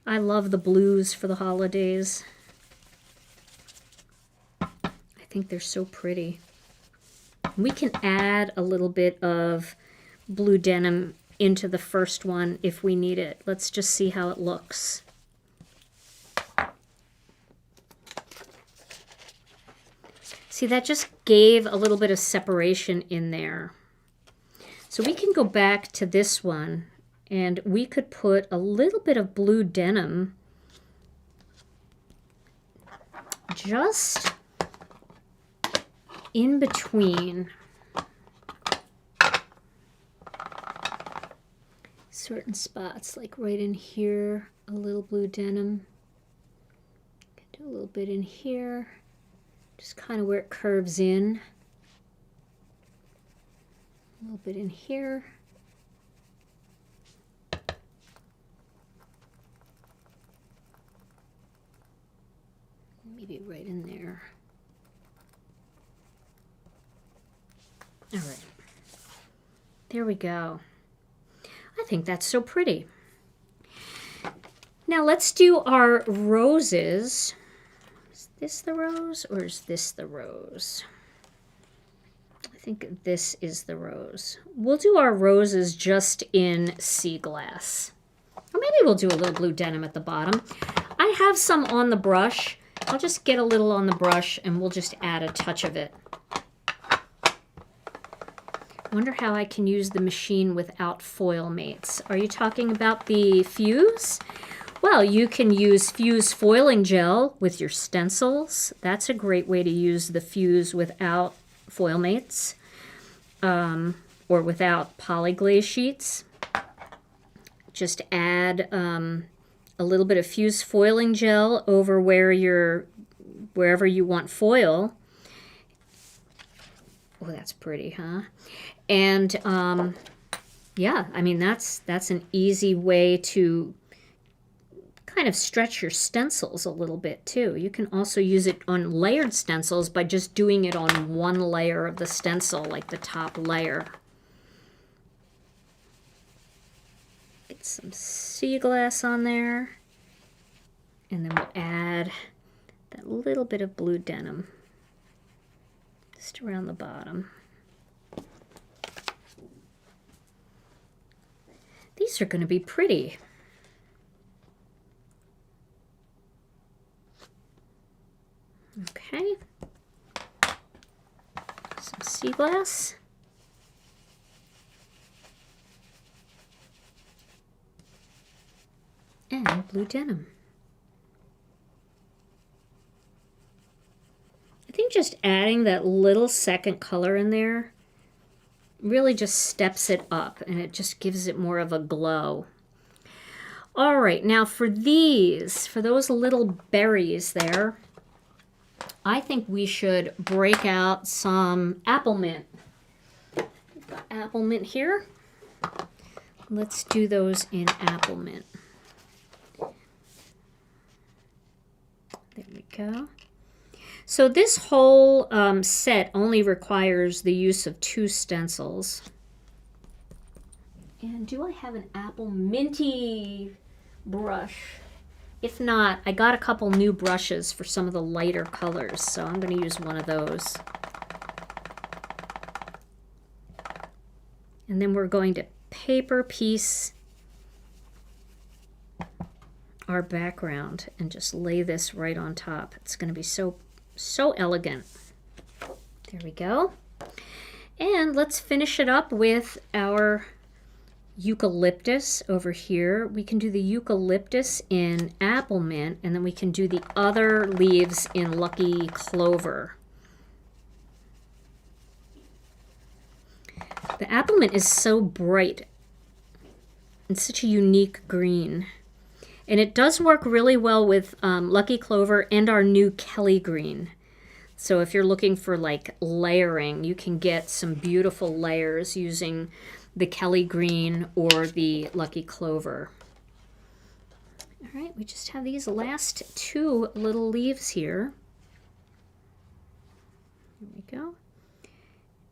I love the blues for the holidays. I think they're so pretty. We can add a little bit of blue denim into the first one if we need it. Let's just see how it looks. See, that just gave a little bit of separation in there. So we can go back to this one and we could put a little bit of blue denim just in between certain spots, like right in here, a little blue denim. Do a little bit in here, just kind of where it curves in. A little bit in here. Maybe right in there. All right, there we go. I think that's so pretty. Now let's do our roses. Is this the rose or is this the rose? I think this is the rose. We'll do our roses just in sea glass. Or maybe we'll do a little blue denim at the bottom. I have some on the brush. I'll just get a little on the brush and we'll just add a touch of it. Wonder how I can use the machine without foil mates. Are you talking about the fuse? Well, you can use fuse foiling gel with your stencils. That's a great way to use the fuse without foil mates, or without polyglaze sheets. Just add a little bit of fuse foiling gel over wherever you want foil. Oh, that's pretty, huh? And yeah, I mean, that's an easy way to kind of stretch your stencils a little bit too. You can also use it on layered stencils by just doing it on one layer of the stencil, like the top layer. Get some sea glass on there, and then we'll add that little bit of blue denim just around the bottom. These are going to be pretty. Okay. Some sea glass. And blue denim. I think just adding that little second color in there really just steps it up and it just gives it more of a glow. All right, now for those little berries there, I think we should break out some Applemint. We've got Applemint here. Let's do those in Applemint. There we go. So this whole set only requires the use of 2 stencils. And do I have an Appleminty brush? If not, I got a couple new brushes for some of the lighter colors, so I'm going to use one of those. And then we're going to paper piece our background and just lay this right on top. It's going to be so elegant. There we go. And let's finish it up with our eucalyptus over here. We can do the eucalyptus in Applemint, and then we can do the other leaves in Lucky Clover. The Applemint is so bright. It's such a unique green. And it does work really well with Lucky Clover and our new Kelly green. So if you're looking for like layering, you can get some beautiful layers using the Kelly green or the Lucky Clover. All right, we just have these last two little leaves here. There we go.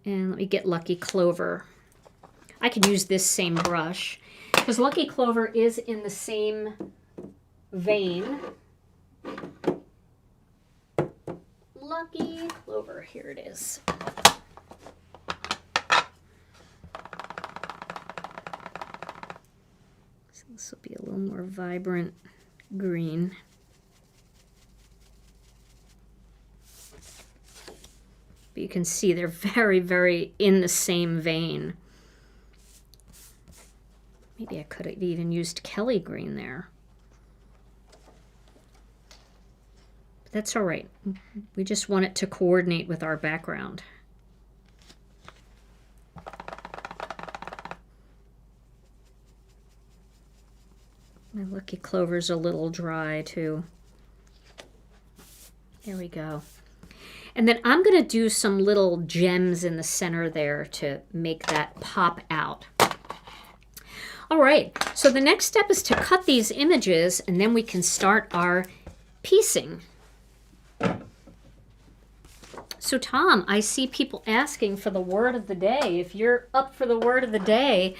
And let me get Lucky Clover. I could use this same brush because Lucky Clover is in the same vein. Lucky Clover, here it is. So this will be a little more vibrant green. But you can see they're very, very in the same vein. Maybe I could have even used Kelly green there. But that's all right. We just want it to coordinate with our background. My Lucky Clover's a little dry too. There we go. And then I'm going to do some little gems in the center there to make that pop out. All right, so the next step is to cut these images and then we can start our piecing. So Tom, I see people asking for the word of the day. If you're up for the word of the day,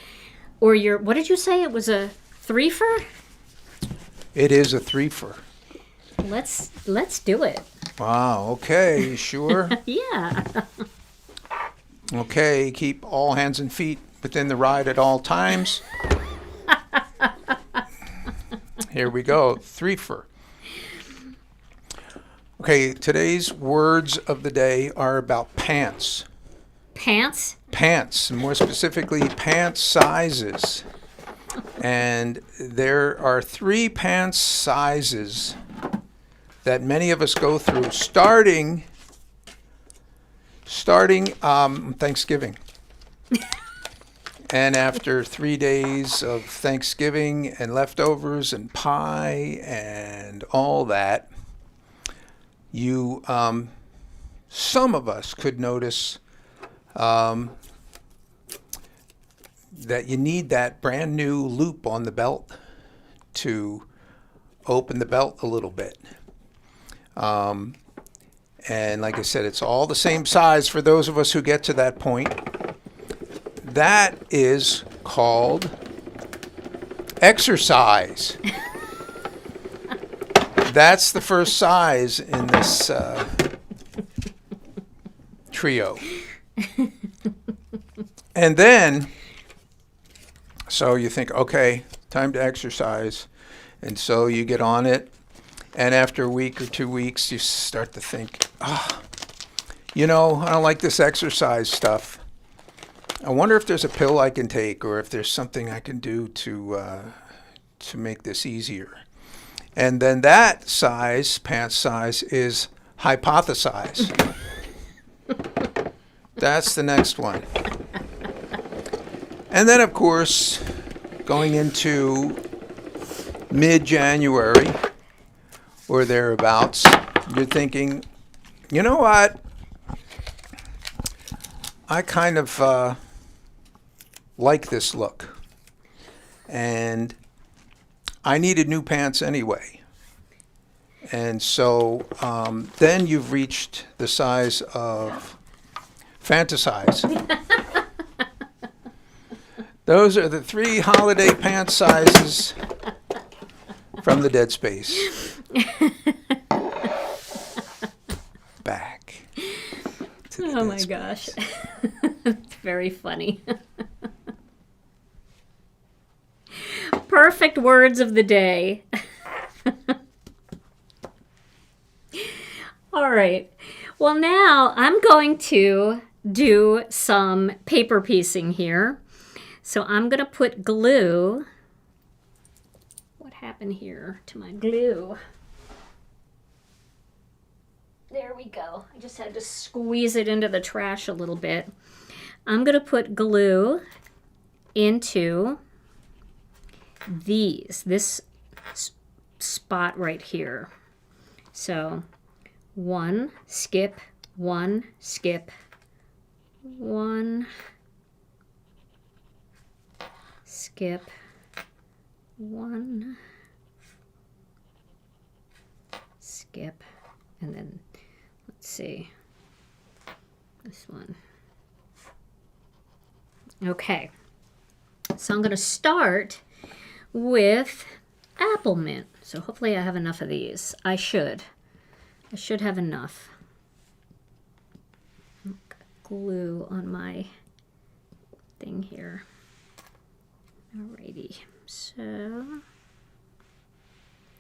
or you're, what did you say? It was a threefer? It is a threefer. Let's do it. Wow, okay, you sure? Yeah. Okay, keep all hands and feet within the ride at all times. Here we go, threefer. Okay, today's words of the day are about pants. Pants? Pants, more specifically pant sizes. And there are 3 pants sizes that many of us go through starting Thanksgiving. And after 3 days of Thanksgiving and leftovers and pie and all that, you, some of us could notice that you need that brand new loop on the belt to open the belt a little bit. And like I said, it's all the same size for those of us who get to that point. That is called exercise. That's the first size in this trio. And then, so you think, okay, time to exercise. And so you get on it. And after a week or 2 weeks, you start to think, you know, I don't like this exercise stuff. I wonder if there's a pill I can take or if there's something I can do to make this easier. And then that size, pant size, is hypothesize. That's the next one. And then, of course, going into mid-January or thereabouts, you're thinking, you know what? I kind of like this look. And I needed new pants anyway. And so then you've reached the size of fantasize. Those are the 3 holiday pant sizes from the dead space. Back. Oh my gosh. It's very funny. Perfect words of the day. All right. Well, now I'm going to do some paper piecing here. So I'm going to put glue. What happened here to my glue? There we go. I just had to squeeze it into the trash a little bit. I'm going to put glue into this spot right here. So 1, skip, 1, skip, 1, skip, 1, skip, and then let's see, this one. Okay, so I'm going to start with Applemint. So hopefully I have enough of these. I should have enough. Glue on my thing here. Alrighty, so,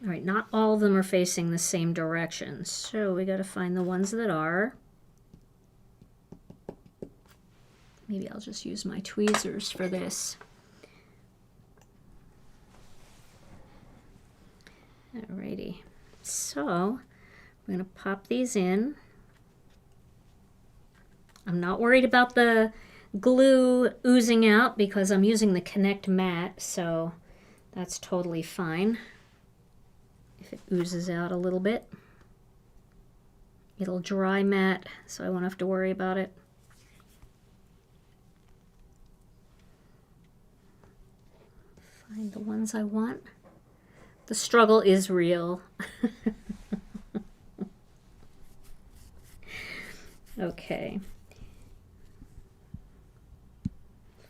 all right, not all of them are facing the same direction, so we got to find the ones that are. Maybe I'll just use my tweezers for this. Alrighty, so I'm going to pop these in. I'm not worried about the glue oozing out because I'm using the Connect mat, so that's totally fine. If it oozes out a little bit, it'll dry mat, so I won't have to worry about it. Find the ones I want. The struggle is real. Okay.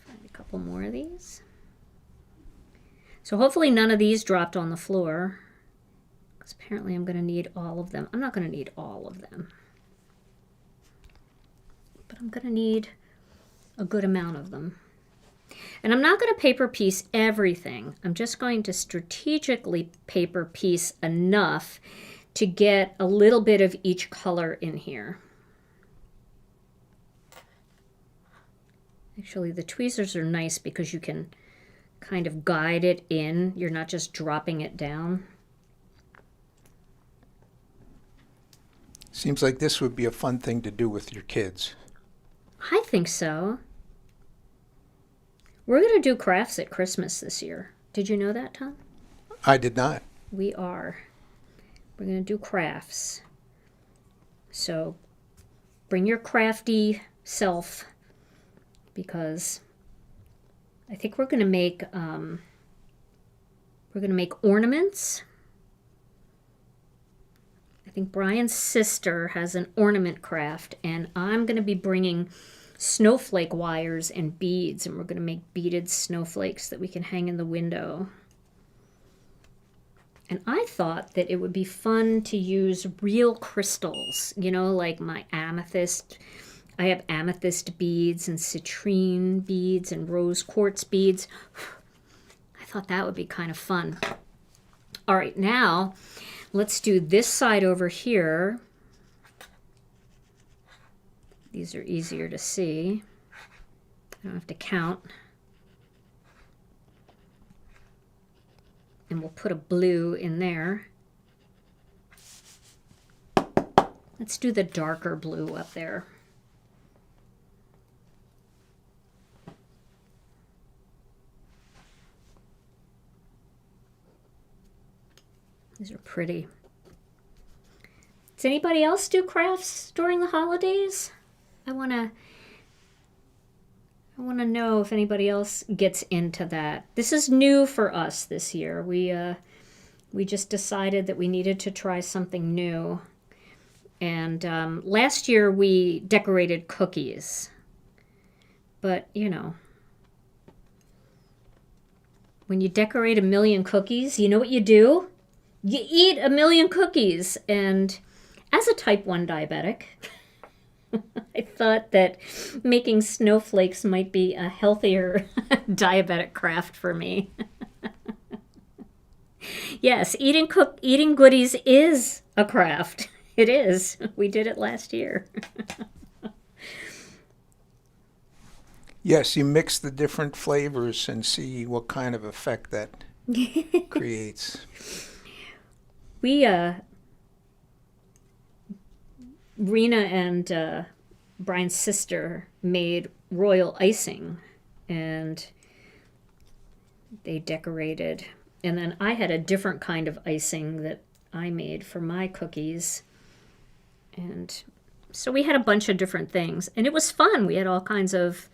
Find a couple more of these. So hopefully none of these dropped on the floor, because apparently I'm going to need all of them. I'm not going to need all of them, but I'm going to need a good amount of them. And I'm not going to paper piece everything. I'm just going to strategically paper piece enough to get a little bit of each color in here. Actually, the tweezers are nice because you can kind of guide it in. You're not just dropping it down. Seems like this would be a fun thing to do with your kids. I think so. We're going to do crafts at Christmas this year. Did you know that, Tom? I did not. We are. We're going to do crafts. So bring your crafty self, because I think we're going to make ornaments. I think Brian's sister has an ornament craft, and I'm going to be bringing snowflake wires and beads, and we're going to make beaded snowflakes that we can hang in the window. And I thought that it would be fun to use real crystals, you know, like my amethyst. I have amethyst beads and citrine beads and rose quartz beads. I thought that would be kind of fun. All right, now let's do this side over here. These are easier to see. I don't have to count. And we'll put a blue in there. Let's do the darker blue up there. These are pretty. Does anybody else do crafts during the holidays? I want to know if anybody else gets into that. This is new for us this year. We just decided that we needed to try something new. And last year we decorated cookies. But, you know, when you decorate 1,000,000 cookies, you know what you do? You eat 1,000,000 cookies. And as a type 1 diabetic, I thought that making snowflakes might be a healthier diabetic craft for me. Yes, eating goodies is a craft. It is. We did it last year. Yes, you mix the different flavors and see what kind of effect that creates. Rena and Brian's sister made royal icing, and they decorated. And then I had a different kind of icing that I made for my cookies. And so we had a bunch of different things, and it was fun. We had all kinds of,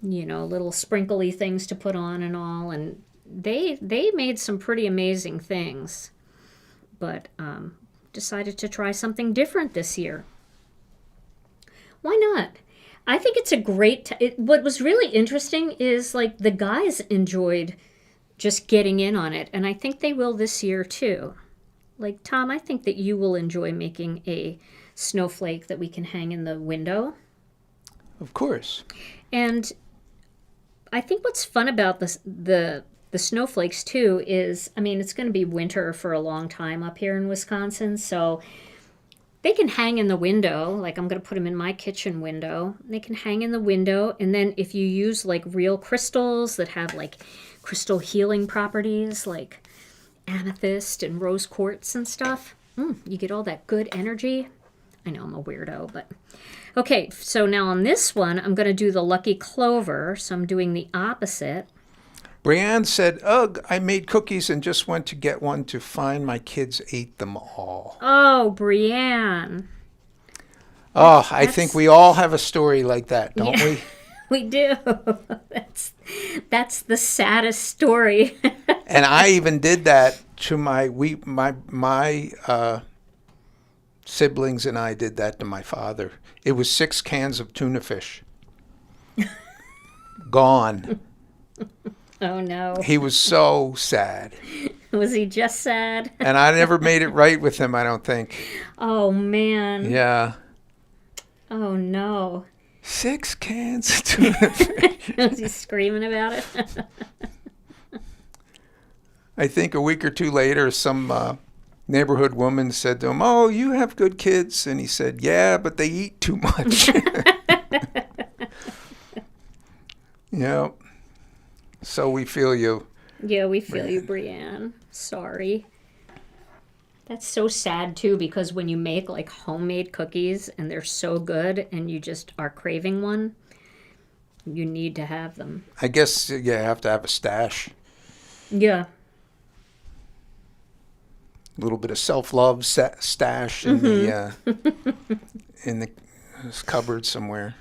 little sprinkly things to put on and all, and they made some pretty amazing things. But decided to try something different this year. Why not? I think it's a great. What was really interesting is like the guys enjoyed just getting in on it, and I think they will this year too. Like Tom, I think that you will enjoy making a snowflake that we can hang in the window. Of course. And I think what's fun about the snowflakes too is, I mean, it's going to be winter for a long time up here in Wisconsin, so they can hang in the window. Like I'm going to put them in my kitchen window. They can hang in the window, and then if you use like real crystals that have like crystal healing properties, like amethyst and rose quartz and stuff, you get all that good energy. I know I'm a weirdo, but okay. So now on this one, I'm going to do the lucky clover. So I'm doing the opposite. Brianne said, ugh, I made cookies and just went to get one to find my kids ate them all. Oh, Brianne. Oh, I think we all have a story like that, don't we? We do. That's the saddest story. And I even did that to my siblings, and I did that to my father. It was 6 cans of tuna fish. Gone. Oh, no. He was so sad. Was he just sad? And I never made it right with him, I don't think. Oh, man. Yeah. Oh, no. 6 cans of tuna fish. Was he screaming about it? I think a week or two later, some neighborhood woman said to him, oh, you have good kids. And he said, yeah, but they eat too much. Yeah. So we feel you. Yeah, we feel you, Brianne. Sorry. That's so sad, too, because when you make, like, homemade cookies and they're so good and you just are craving one, you need to have them. I guess you have to have a stash. Yeah. A little bit of self-love stash in the cupboard somewhere.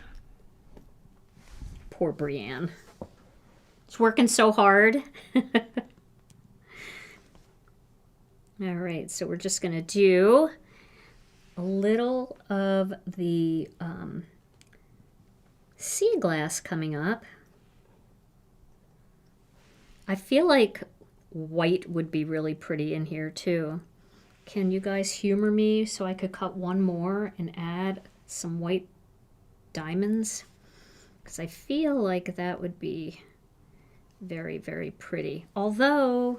Poor Brianne. It's working so hard. All right, so we're just going to do a little of the sea glass coming up. I feel like white would be really pretty in here too. Can you guys humor me so I could cut one more and add some white diamonds? Because I feel like that would be very, very pretty. Although,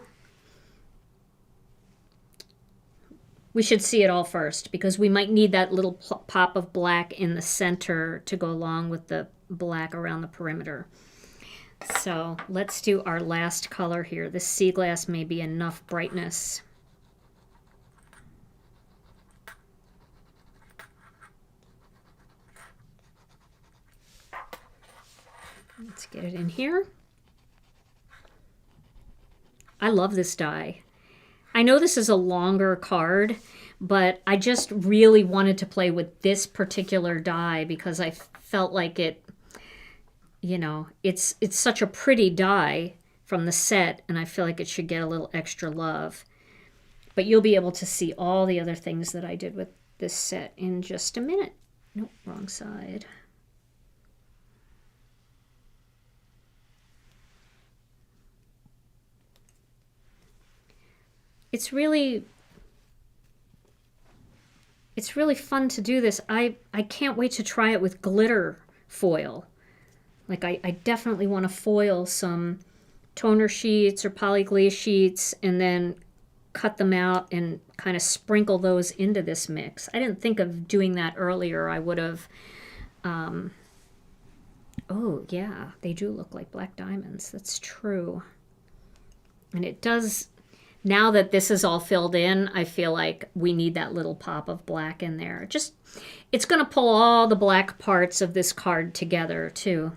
we should see it all first because we might need that little pop of black in the center to go along with the black around the perimeter. So let's do our last color here. This sea glass may be enough brightness. Let's get it in here. I love this die. I know this is a longer card, but I just really wanted to play with this particular die because I felt like it, you know, it's such a pretty die from the set, and I feel like it should get a little extra love. But you'll be able to see all the other things that I did with this set in just a minute. Nope, wrong side. It's really fun to do this. I can't wait to try it with glitter foil. Like I definitely want to foil some toner sheets or polyglaze sheets and then cut them out and kind of sprinkle those into this mix. I didn't think of doing that earlier. I would have, oh yeah, they do look like black diamonds. That's true. And it does, now that this is all filled in, I feel like we need that little pop of black in there. Just, it's going to pull all the black parts of this card together too.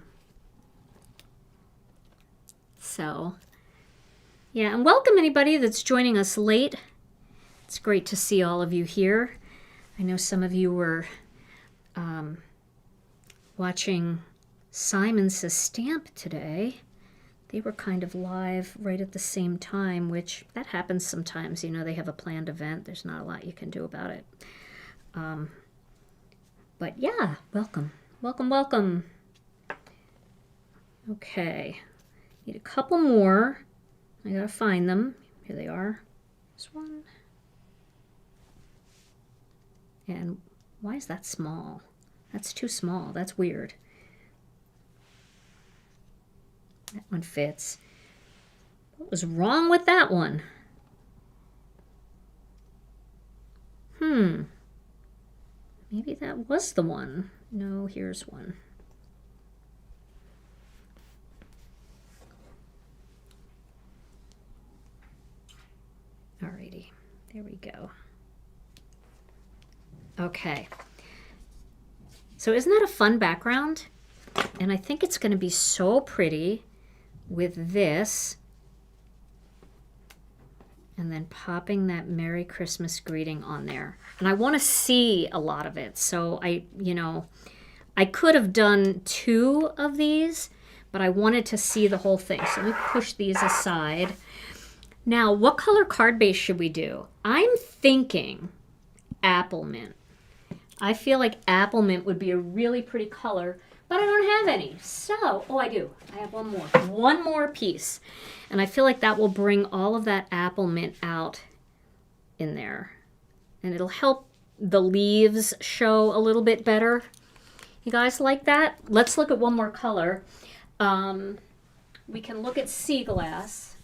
So, yeah, and welcome anybody that's joining us late. It's great to see all of you here. I know some of you were watching Simon Says Stamp today. They were kind of live right at the same time, which that happens sometimes. You know, they have a planned event. There's not a lot you can do about it. But yeah, welcome. Welcome, welcome. Okay. Need a couple more. I gotta find them. Here they are. This one. And why is that small? That's too small. That's weird. That one fits. What was wrong with that one? Maybe that was the one. No, here's one. Alrighty, there we go. Okay. So isn't that a fun background? And I think it's going to be so pretty with this. And then popping that Merry Christmas greeting on there. And I want to see a lot of it. So I could have done 2 of these, but I wanted to see the whole thing. So let me push these aside. Now, what color card base should we do? I'm thinking Applemint. I feel like Applemint would be a really pretty color, but I don't have any. So, oh, I do. I have one more. One more piece. And I feel like that will bring all of that Applemint out in there. And it'll help the leaves show a little bit better. You guys like that? Let's look at one more color. We can look at sea glass.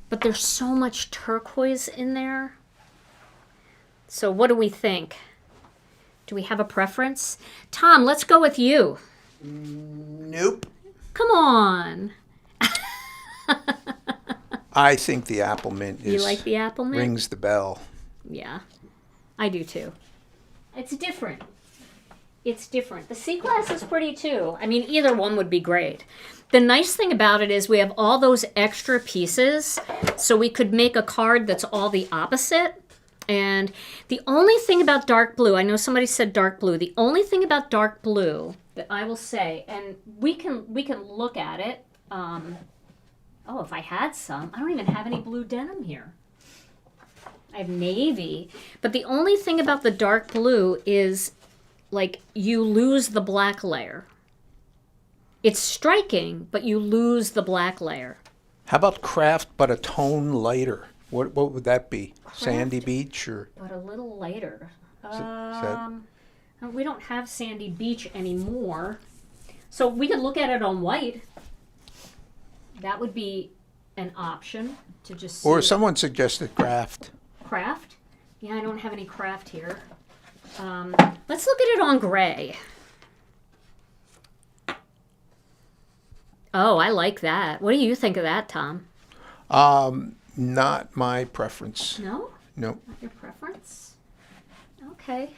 But there's so much turquoise in there. So what do we think? Do we have a preference? Tom, let's go with you. Nope. Come on. I think the Applemint is. You like the Applemint? Rings the bell. Yeah, I do too. It's different. It's different. The sea glass is pretty too. I mean, either one would be great. The nice thing about it is we have all those extra pieces, so we could make a card that's all the opposite. And the only thing about dark blue, I know somebody said dark blue, the only thing about dark blue that I will say, and we can look at it. Oh, if I had some, I don't even have any blue denim here. I have navy, but the only thing about the dark blue is like you lose the black layer. It's striking, but you lose the black layer. How about craft, but a tone lighter? What would that be? Craft, Sandy Beach or? But a little lighter. Is that... We don't have Sandy Beach anymore. So we could look at it on white. That would be an option to just see. Or someone suggested craft. Craft? Yeah, I don't have any craft here. Let's look at it on gray. Oh, I like that. What do you think of that, Tom? Not my preference. No? Nope. Not your preference? Okay.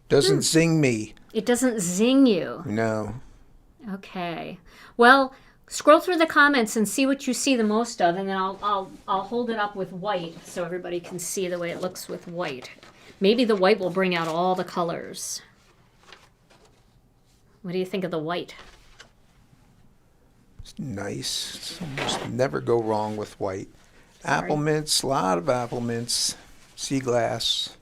Doesn't zing me. It doesn't zing you. No. Okay. Well, scroll through the comments and see what you see the most of, and then I'll hold it up with white so everybody can see the way it looks with white. Maybe the white will bring out all the colors. What do you think of the white? It's nice. It's almost never go wrong with white. Sorry. Applemints, a lot of Applemints. Sea glass.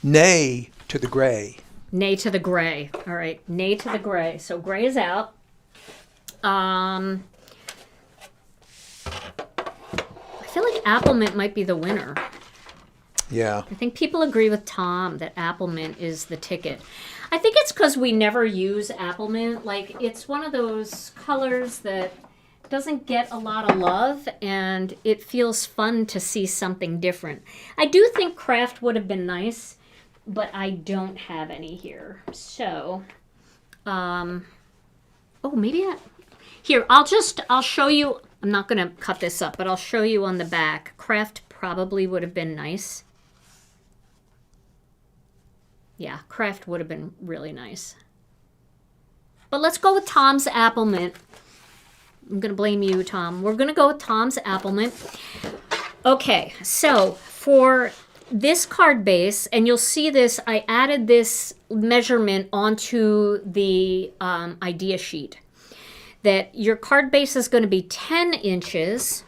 Nay to the gray. Nay to the gray. All right, nay to the gray. So gray is out. I feel like Applemint might be the winner. Yeah. I think people agree with Tom that Applemint is the ticket. I think it's because we never use Applemint. Like, it's one of those colors that doesn't get a lot of love, and it feels fun to see something different. I do think craft would have been nice, but I don't have any here. So, oh, maybe here, I'll show you. I'm not going to cut this up, but I'll show you on the back. Craft probably would have been nice. Yeah, Craft would have been really nice. But let's go with Tom's Applemint. I'm going to blame you, Tom. We're going to go with Tom's Applemint. Okay, so for this card base, and you'll see this, I added this measurement onto the idea sheet. That your card base is going to be 10 inches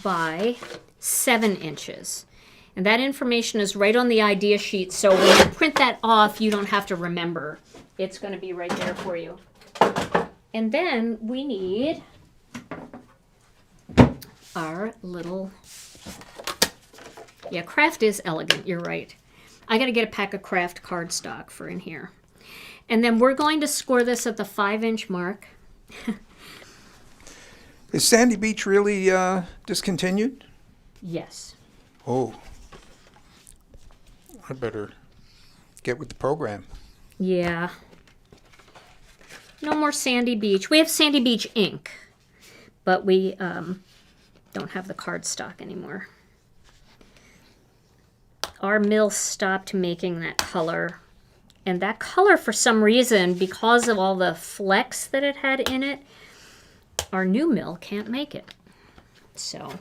by 7 inches. And that information is right on the idea sheet, so when you print that off, you don't have to remember. It's going to be right there for you. And then we need our little... Yeah, Craft is elegant, you're right. I got to get a pack of Craft cardstock for in here. And then we're going to score this at the 5-inch mark. Is Sandy Beach really discontinued? Yes. Oh. I better get with the program. Yeah. No more Sandy Beach. We have Sandy Beach ink, but we don't have the cardstock anymore. Our mill stopped making that color. And that color, for some reason, because of all the flecks that it had in it, our new mill can't make it. So,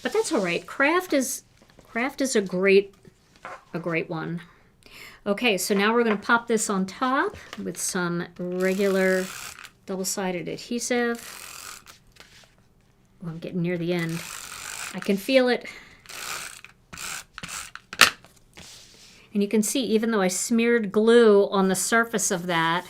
but that's all right. Craft is a great one. Okay, so now we're going to pop this on top with some regular double-sided adhesive. Oh, I'm getting near the end. I can feel it. And you can see, even though I smeared glue on the surface of that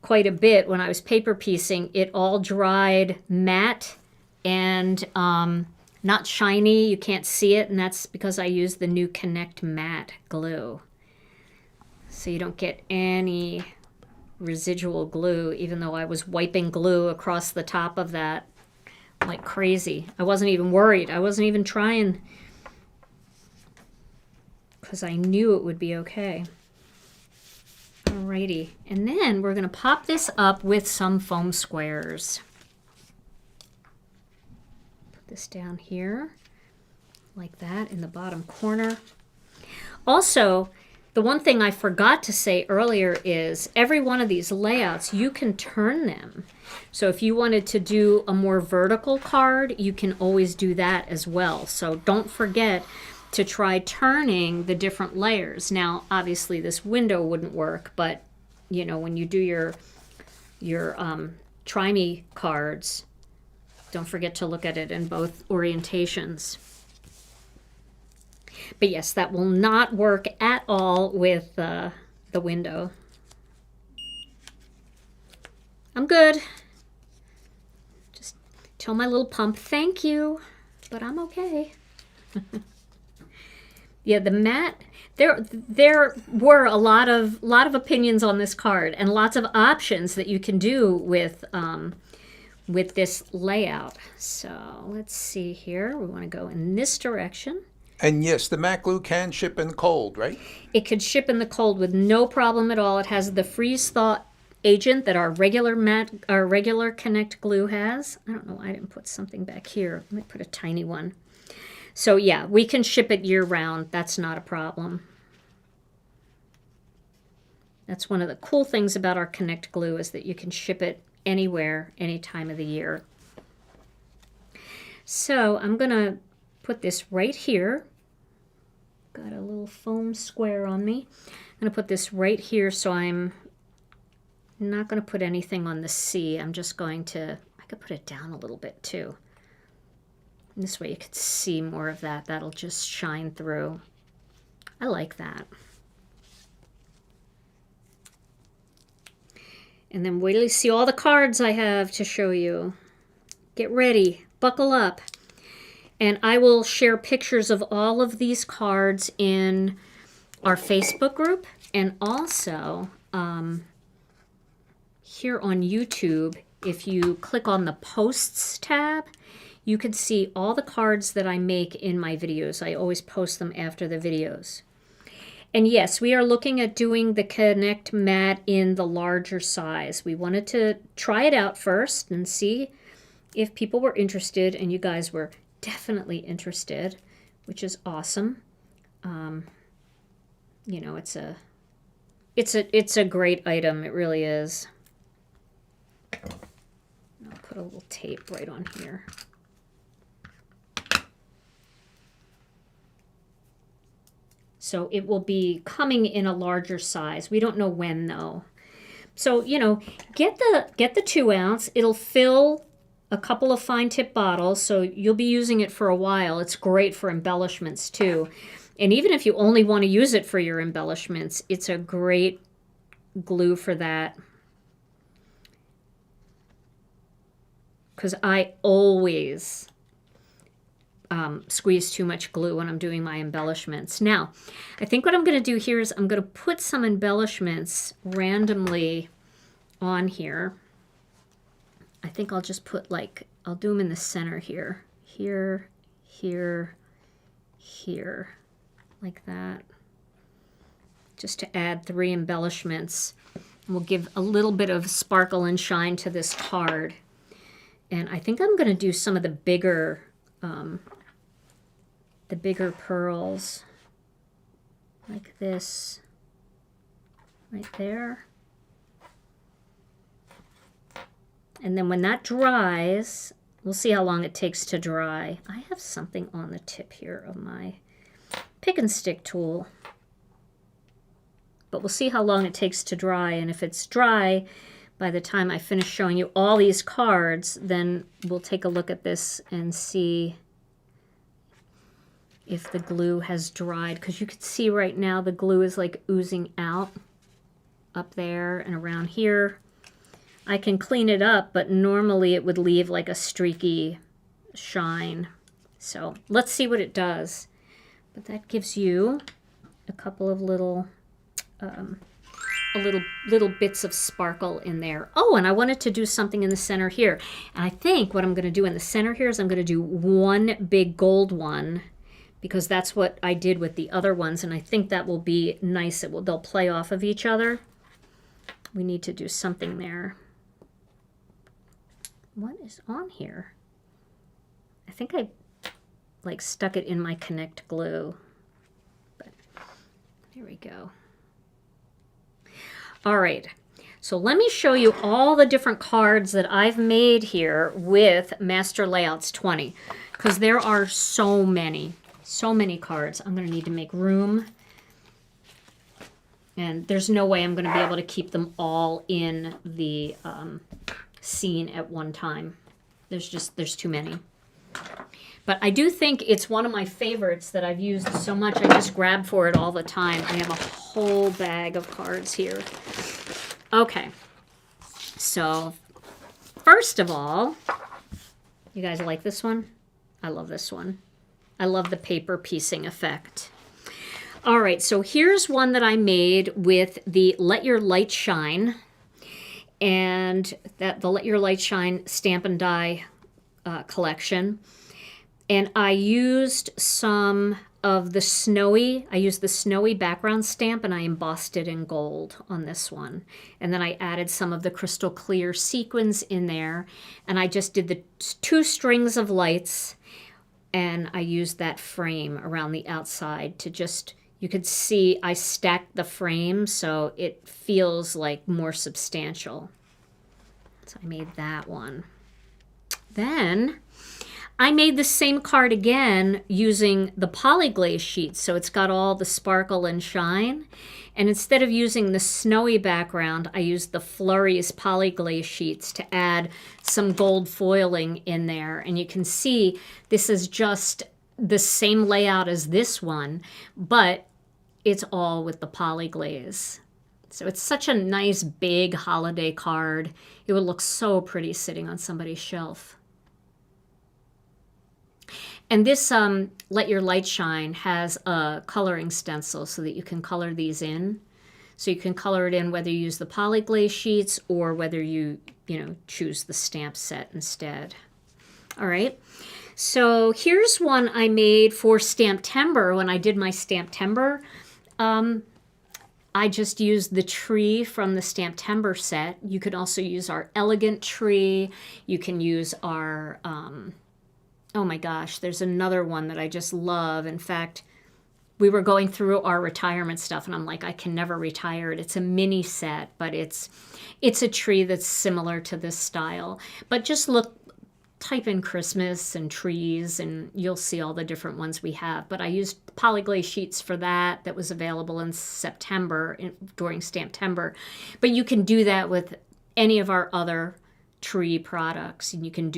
quite a bit when I was paper piecing, it all dried matte and not shiny. You can't see it, and that's because I used the new Connect Matte glue. So you don't get any residual glue, even though I was wiping glue across the top of that like crazy. I wasn't even worried. I wasn't even trying, because I knew it would be okay. Alrighty, and then we're going to pop this up with some foam squares. Put this down here, like that, in the bottom corner. Also, the one thing I forgot to say earlier is every one of these layouts, you can turn them. So if you wanted to do a more vertical card, you can always do that as well. So don't forget to try turning the different layers. Now, obviously this window wouldn't work, but you know, when you do your Try Me cards, don't forget to look at it in both orientations. But yes, that will not work at all with the window. I'm good. Just tell my little pump thank you, but I'm okay. Yeah, the matte, there were a lot of opinions on this card and lots of options that you can do with this layout. So let's see here. We want to go in this direction. And yes, the matte glue can ship in the cold, right? It could ship in the cold with no problem at all. It has the freeze thaw agent that our regular Connect glue has. I don't know why I didn't put something back here. Let me put a tiny one. So yeah, we can ship it year round. That's not a problem. That's one of the cool things about our Connect glue, is that you can ship it anywhere, any time of the year. So I'm going to put this right here. Got a little foam square on me. I'm going to put this right here, so I'm not going to put anything on the C. I'm just going to, I could put it down a little bit too. And this way you could see more of that. That'll just shine through. I like that. And then wait till you see all the cards I have to show you. Get ready. Buckle up. And I will share pictures of all of these cards in our Facebook group, and also here on YouTube. If you click on the Posts tab, you could see all the cards that I make in my videos. I always post them after the videos. And yes, we are looking at doing the Connect mat in the larger size. We wanted to try it out first and see if people were interested, and you guys were definitely interested, which is awesome. You know, it's a great item. It really is. I'll put a little tape right on here. So it will be coming in a larger size. We don't know when though. So, you know, get the 2 ounce. It'll fill a couple of fine tip bottles, so you'll be using it for a while. It's great for embellishments too. And even if you only want to use it for your embellishments, it's a great glue for that. Because I always squeeze too much glue when I'm doing my embellishments. Now, I think what I'm going to do here is I'm going to put some embellishments randomly on here. I think I'll just put I'll do them in the center here. Here, here, here, like that. Just to add 3 embellishments. We'll give a little bit of sparkle and shine to this card. And I think I'm going to do some of the bigger pearls, like this, right there. And then when that dries, we'll see how long it takes to dry. I have something on the tip here of my pick and stick tool. But we'll see how long it takes to dry. And if it's dry, by the time I finish showing you all these cards, then we'll take a look at this and see if the glue has dried. Because you can see right now the glue is like oozing out up there and around here. I can clean it up, but normally it would leave like a streaky shine. So let's see what it does. But that gives you a couple of little bits of sparkle in there. Oh, and I wanted to do something in the center here. And I think what I'm going to do in the center here is I'm going to do one big gold one, because that's what I did with the other ones, and I think that will be nice. They'll play off of each other. We need to do something there. What is on here? I think I stuck it in my Connect glue. But here we go. All right, so let me show you all the different cards that I've made here with Master Layouts 20, because there are so many cards. I'm going to need to make room, and there's no way I'm going to be able to keep them all in the scene at one time. There's too many. But I do think it's one of my favorites that I've used so much. I just grab for it all the time. I have a whole bag of cards here. Okay. So, first of all, you guys like this one? I love this one. I love the paper piecing effect. All right, so here's one that I made with the Let Your Light Shine, and the Let Your Light Shine Stamp and Die collection. And I used some of the snowy background stamp, and I embossed it in gold on this one. And then I added some of the crystal clear sequins in there, and I just did the 2 strings of lights, and I used that frame around the outside to just, you could see I stacked the frame so it feels like more substantial. So I made that one. Then I made the same card again using the polyglaze sheet, so it's got all the sparkle and shine. And instead of using the snowy background, I used the Flurries polyglaze sheets to add some gold foiling in there. And you can see this is just the same layout as this one, but it's all with the polyglaze. So it's such a nice big holiday card. It would look so pretty sitting on somebody's shelf. And this Let Your Light Shine has a coloring stencil so that you can color these in. So you can color it in whether you use the polyglaze sheets or whether you choose the stamp set instead. All right. So here's one I made for Stamptember when I did my Stamptember. I just used the tree from the Stamptember set. You could also use our elegant tree. You can use our, oh my gosh, there's another one that I just love. In fact, we were going through our retirement stuff and I'm like, I can never retire it. It's a mini set, but it's a tree that's similar to this style. But just type in Christmas and trees and you'll see all the different ones we have. But I used polyglaze sheets for that was available in September during Stamptember. But you can do that with any of our other tree products, and you can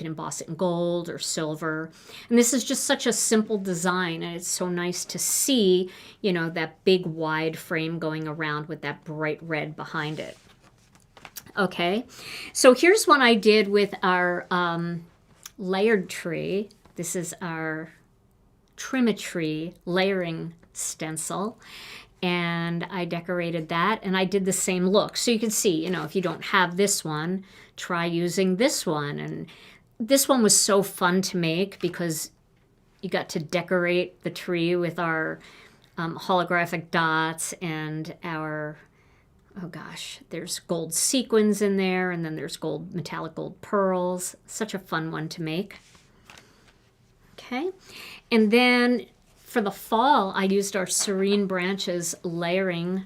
emboss it in gold or silver. And this is just such a simple design, and it's so nice to see, that big wide frame going around with that bright red behind it. Okay, so here's one I did with our layered tree. This is our Trimetry layering stencil. And I decorated that, and I did the same look. So you can see, if you don't have this one, try using this one. And this one was so fun to make because you got to decorate the tree with our holographic dots and our, oh gosh, there's gold sequins in there, and then there's metallic gold pearls. Such a fun one to make. Okay, and then for the fall, I used our Serene Branches layering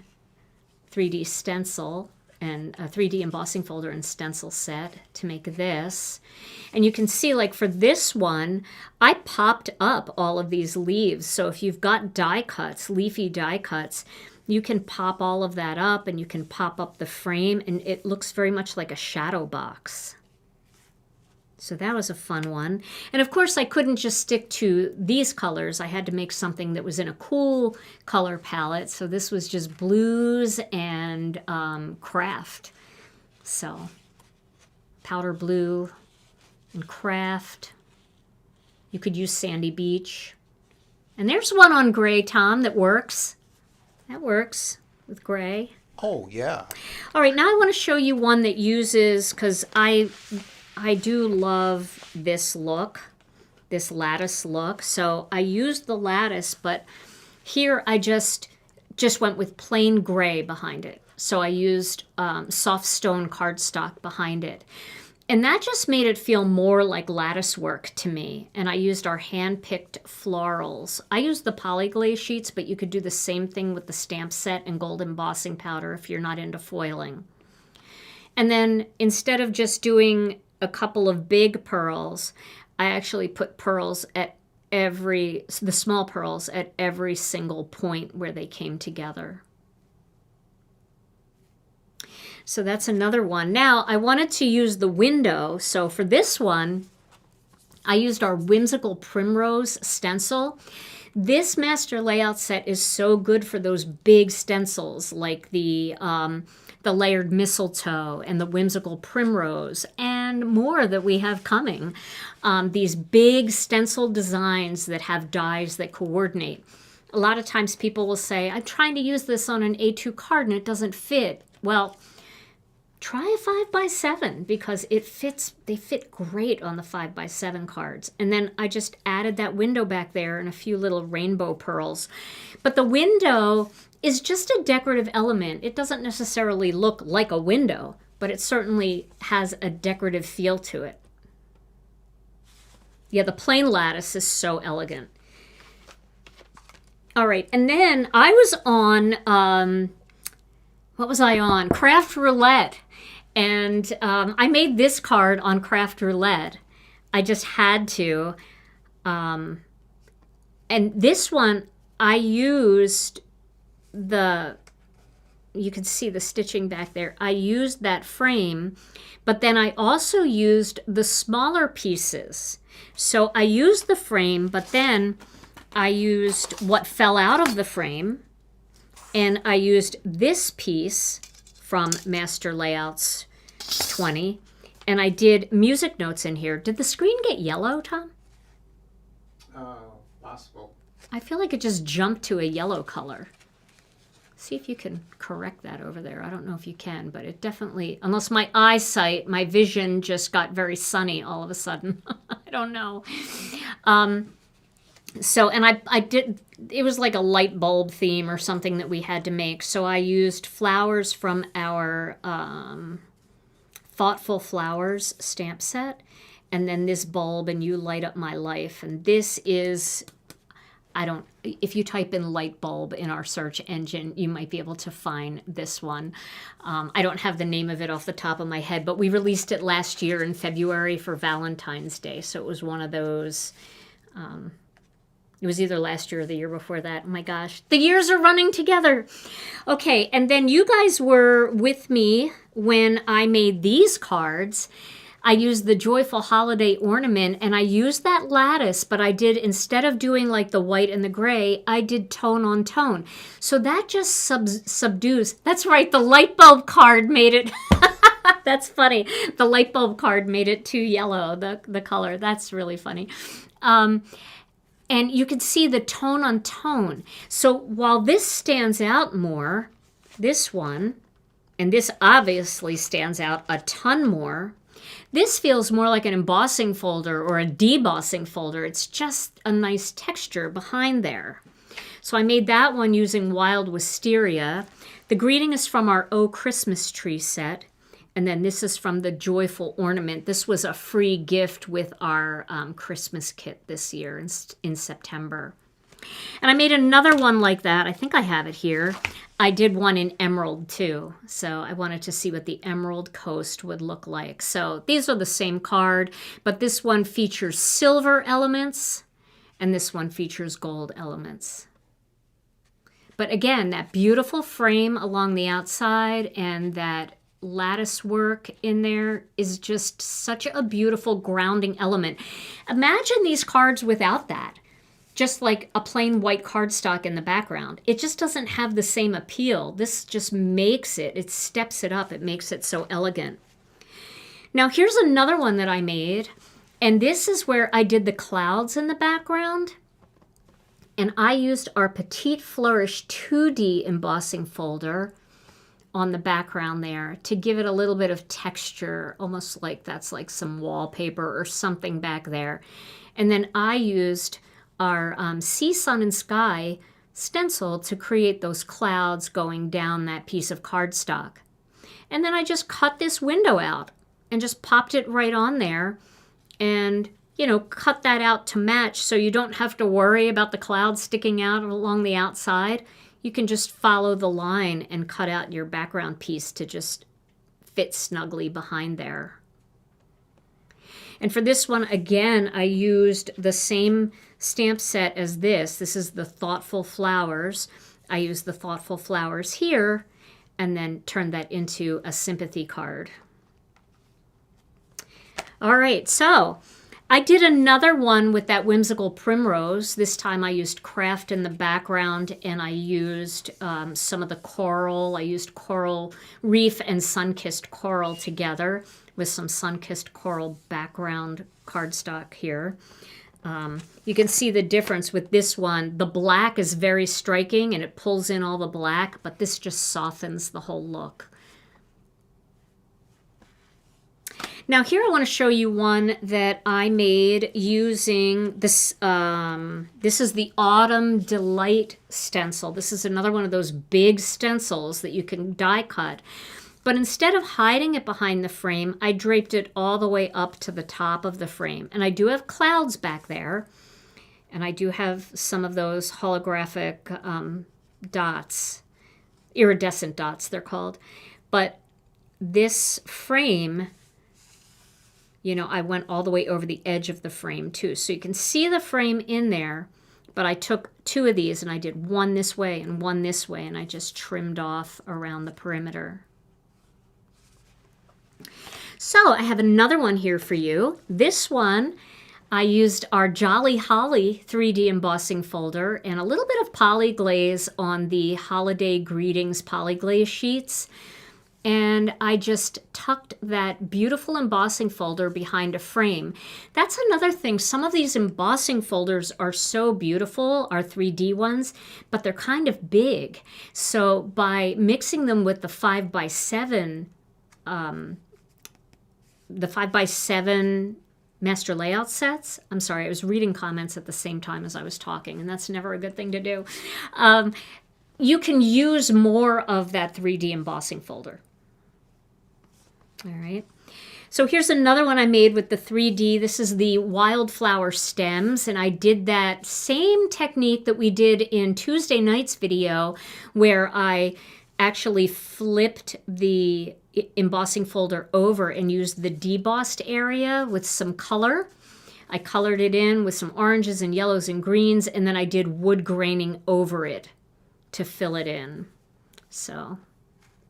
3D stencil and a 3D embossing folder and stencil set to make this. And you can see, like for this one, I popped up all of these leaves. So if you've got die cuts, leafy die cuts, you can pop all of that up and you can pop up the frame and it looks very much like a shadow box. So that was a fun one. And of course, I couldn't just stick to these colors. I had to make something that was in a cool color palette. So this was just blues and craft. So powder blue and craft. You could use Sandy Beach. And there's one on gray, Tom, that works. That works with gray. Oh, yeah. All right, now I want to show you one that uses, because I do love this look, this lattice look. So I used the lattice, but here I just went with plain gray behind it. So I used soft stone cardstock behind it. And that just made it feel more like lattice work to me. And I used our hand-picked florals. I used the polyglaze sheets, but you could do the same thing with the stamp set and gold embossing powder if you're not into foiling. And then instead of just doing a couple of big pearls, I actually put pearls at the small pearls at every single point where they came together. So that's another one. Now I wanted to use the window. So for this one, I used our Whimsical Primrose stencil. This master layout set is so good for those big stencils like the layered mistletoe and the whimsical primrose and more that we have coming. These big stencil designs that have dies that coordinate. A lot of times people will say, I'm trying to use this on an A2 card and it doesn't fit. Well, try a 5x7 because they fit great on the 5x7 cards. And then I just added that window back there and a few little rainbow pearls. But the window is just a decorative element. It doesn't necessarily look like a window, but it certainly has a decorative feel to it. Yeah, the plain lattice is so elegant. All right, and then I was on, what was I on? Craft Roulette. And I made this card on Craft Roulette. I just had to. And this one, I used you can see the stitching back there. I used that frame, but then I also used the smaller pieces. So I used the frame, but then I used what fell out of the frame, and I used this piece from Master Layouts 20, and I did music notes in here. Did the screen get yellow, Tom? Possible. I feel like it just jumped to a yellow color. See if you can correct that over there. I don't know if you can, but it definitely, unless my eyesight, my vision just got very sunny all of a sudden. I don't know. So, and I did, it was like a light bulb theme or something that we had to make. So I used flowers from our Thoughtful Flowers stamp set. And then this bulb and You Light Up My Life. And this is, if you type in light bulb in our search engine, you might be able to find this one. I don't have the name of it off the top of my head, but we released it last year in February for Valentine's Day. So it was one of those, it was either last year or the year before that. Oh my gosh, the years are running together. Okay, and then you guys were with me when I made these cards. I used the Joyful Holiday Ornament, and I used that lattice, but I did, instead of doing like the white and the gray, I did tone on tone. So that just subdues. That's right, the light bulb card made it. That's funny. The light bulb card made it too yellow, the color. That's really funny. And you can see the tone on tone. So while this stands out more, this one, and this obviously stands out a ton more, this feels more like an embossing folder or a debossing folder. It's just a nice texture behind there. So I made that one using Wild Wisteria. The greeting is from our Oh Christmas Tree set. And then this is from the Joyful Ornament. This was a free gift with our Christmas kit this year in September. And I made another one like that. I think I have it here. I did one in emerald too. So I wanted to see what the emerald coast would look like. So these are the same card, but this one features silver elements and this one features gold elements. But again, that beautiful frame along the outside and that lattice work in there is just such a beautiful grounding element. Imagine these cards without that. Just like a plain white cardstock in the background. It just doesn't have the same appeal. This just makes it, it steps it up. It makes it so elegant. Now here's another one that I made. And this is where I did the clouds in the background. And I used our Petite Flourish 2D embossing folder on the background there to give it a little bit of texture, almost like that's like some wallpaper or something back there. And then I used our Sea, Sun, and Sky stencil to create those clouds going down that piece of cardstock. And then I just cut this window out and just popped it right on there and, you know, cut that out to match so you don't have to worry about the clouds sticking out along the outside. You can just follow the line and cut out your background piece to just fit snugly behind there. And for this one, again, I used the same stamp set as this. This is the Thoughtful Flowers. I used the Thoughtful Flowers here and then turned that into a sympathy card. All right, so I did another one with that whimsical primrose. This time I used craft in the background and I used some of the coral. I used coral reef and sun-kissed coral together with some sun-kissed coral background cardstock here. You can see the difference with this one. The black is very striking and it pulls in all the black, but this just softens the whole look. Now here I want to show you one that I made using this. This is the Autumn Delight stencil. This is another one of those big stencils that you can die cut. But instead of hiding it behind the frame, I draped it all the way up to the top of the frame. And I do have clouds back there. And I do have some of those holographic dots, iridescent dots they're called. But this frame, you know, I went all the way over the edge of the frame too. So you can see the frame in there. But I took two of these and I did one this way and one this way. And I just trimmed off around the perimeter. So I have another one here for you. This one, I used our Jolly Holly 3D embossing folder and a little bit of poly glaze on the Holiday Greetings poly glaze sheets. and I just tucked that beautiful embossing folder behind a frame. That's another thing. Some of these embossing folders are so beautiful, our 3D ones, but they're kind of big. So by mixing them with the 5x7, the 5x7 master layout sets, I'm sorry, I was reading comments at the same time as I was talking, and that's never a good thing to do. You can use more of that 3D embossing folder. All right. So here's another one I made with the 3D. This is the wildflower stems, and I did that same technique that we did in Tuesday night's video, where I actually flipped the embossing folder over and used the debossed area with some color. I colored it in with some oranges and yellows and greens, and then I did wood graining over it to fill it in. So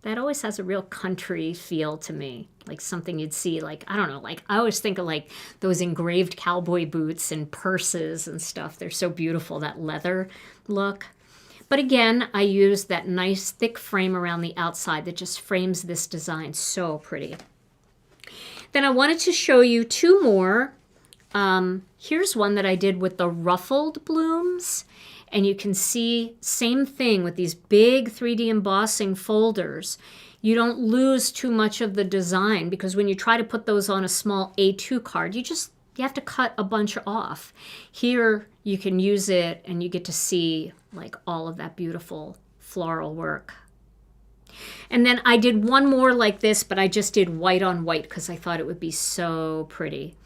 that always has a real country feel to me, like something you'd see, like, I don't know, like I always think of like those engraved cowboy boots and purses and stuff. They're so beautiful, that leather look. But again, I used that nice thick frame around the outside that just frames this design so pretty. Then I wanted to show you two more. Here's one that I did with the ruffled blooms. And you can see, same thing with these big 3D embossing folders. You don't lose too much of the design, because when you try to put those on a small A2 card, you have to cut a bunch off. Here you can use it and you get to see like all of that beautiful floral work. And then I did one more like this, but I just did white on white because I thought it would be so pretty.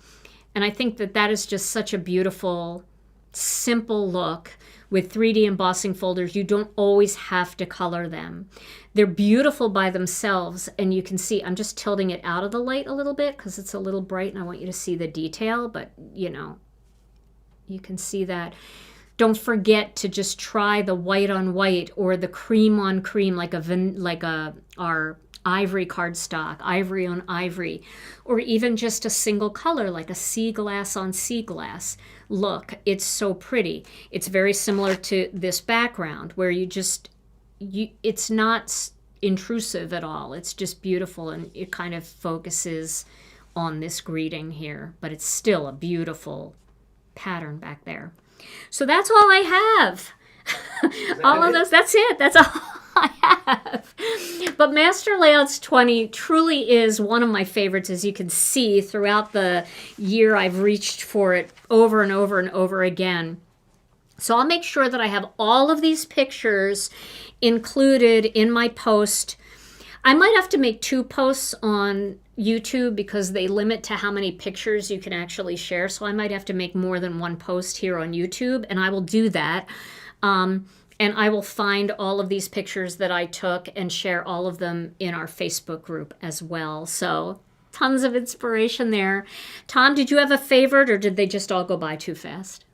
And I think that that is just such a beautiful, simple look. With 3D embossing folders, you don't always have to color them. They're beautiful by themselves, and you can see I'm just tilting it out of the light a little bit because it's a little bright and I want you to see the detail, but you know, you can see that. Don't forget to just try the white on white or the cream on cream, like our ivory cardstock, ivory on ivory, or even just a single color like a sea glass on sea glass. Look, it's so pretty. It's very similar to this background where it's not intrusive at all. It's just beautiful, and it kind of focuses on this greeting here, but it's still a beautiful pattern back there. So that's all I have. All of those, that's it. That's all I have. But Master Layouts 20 truly is one of my favorites. As you can see, throughout the year, I've reached for it over and over and over again. So I'll make sure that I have all of these pictures included in my post. I might have to make 2 posts on YouTube because they limit to how many pictures you can actually share. So I might have to make more than 1 post here on YouTube, and I will do that. And I will find all of these pictures that I took and share all of them in our Facebook group as well. So tons of inspiration there. Tom, did you have a favorite, or did they just all go by too fast?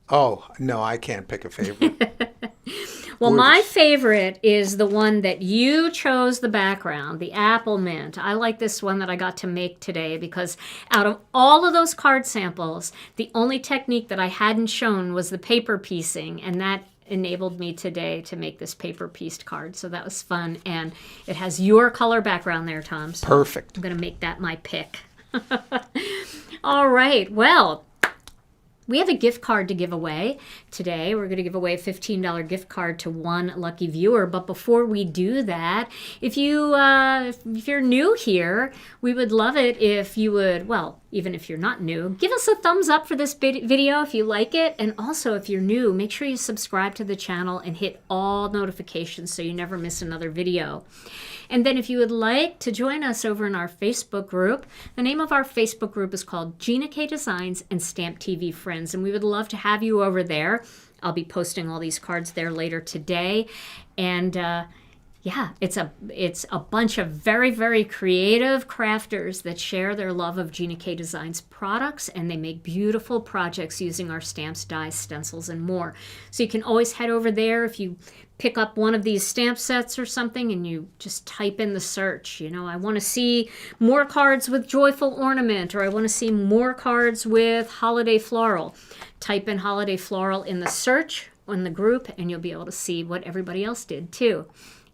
Oh, no, I can't pick a favorite. Well, my favorite is the one that you chose the background, the Applemint. I like this one that I got to make today because out of all of those card samples, the only technique that I hadn't shown was the paper piecing, and that enabled me today to make this paper pieced card. So that was fun, and it has your color background there, Tom. So perfect. I'm going to make that my pick. All right, well, we have a gift card to give away today. We're going to give away a $15 gift card to one lucky viewer. But before we do that, if you're new here, we would love it if you would, well, even if you're not new, give us a thumbs up for this video if you like it. And also, if you're new, make sure you subscribe to the channel and hit all notifications so you never miss another video. And then if you would like to join us over in our Facebook group, the name of our Facebook group is called Gina K Designs and Stamp TV Friends, and we would love to have you over there. I'll be posting all these cards there later today. And yeah, it's a bunch of very, very creative crafters that share their love of Gina K Designs products, and they make beautiful projects using our stamps, dies, stencils, and more. So you can always head over there if you pick up one of these stamp sets or something and you just type in the search. You know, I want to see more cards with joyful ornament, or I want to see more cards with holiday floral. Type in holiday floral in the search on the group and you'll be able to see what everybody else did too.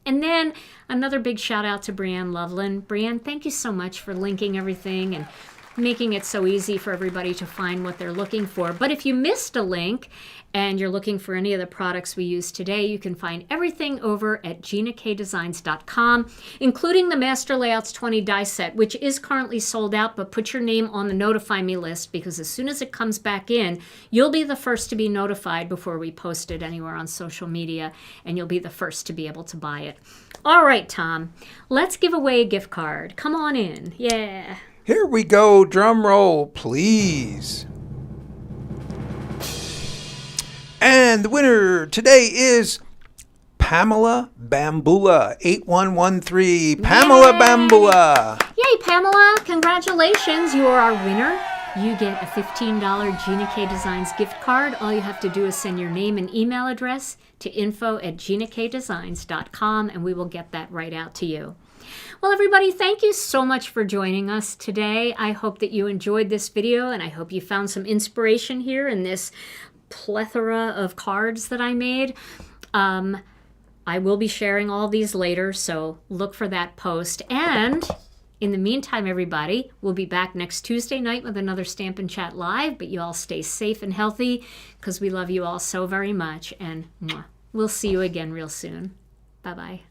And then another big shout out to Brianne Loveland. Brianne, thank you so much for linking everything and making it so easy for everybody to find what they're looking for. But if you missed a link and you're looking for any of the products we use today, you can find everything over at GinaKDesigns.com, including the Master Layouts 20 die set, which is currently sold out, but put your name on the notify me list, because as soon as it comes back in, you'll be the first to be notified before we post it anywhere on social media, and you'll be the first to be able to buy it. All right, Tom, let's give away a gift card. Come on in. Yeah. Here we go. Drum roll, please. And the winner today is Pamela Bambula, 8113. Pamela Bambula. Yay, Pamela. Congratulations. You are our winner. You get a $15 Gina K Designs gift card. All you have to do is send your name and email address to info@GinaKDesigns.com, and we will get that right out to you. Well, everybody, thank you so much for joining us today. I hope that you enjoyed this video, and I hope you found some inspiration here in this plethora of cards that I made. I will be sharing all these later, so look for that post. And in the meantime, everybody, we'll be back next Tuesday night with another Stampin' Chat Live, but you all stay safe and healthy, because we love you all so very much, and we'll see you again real soon. Bye-bye.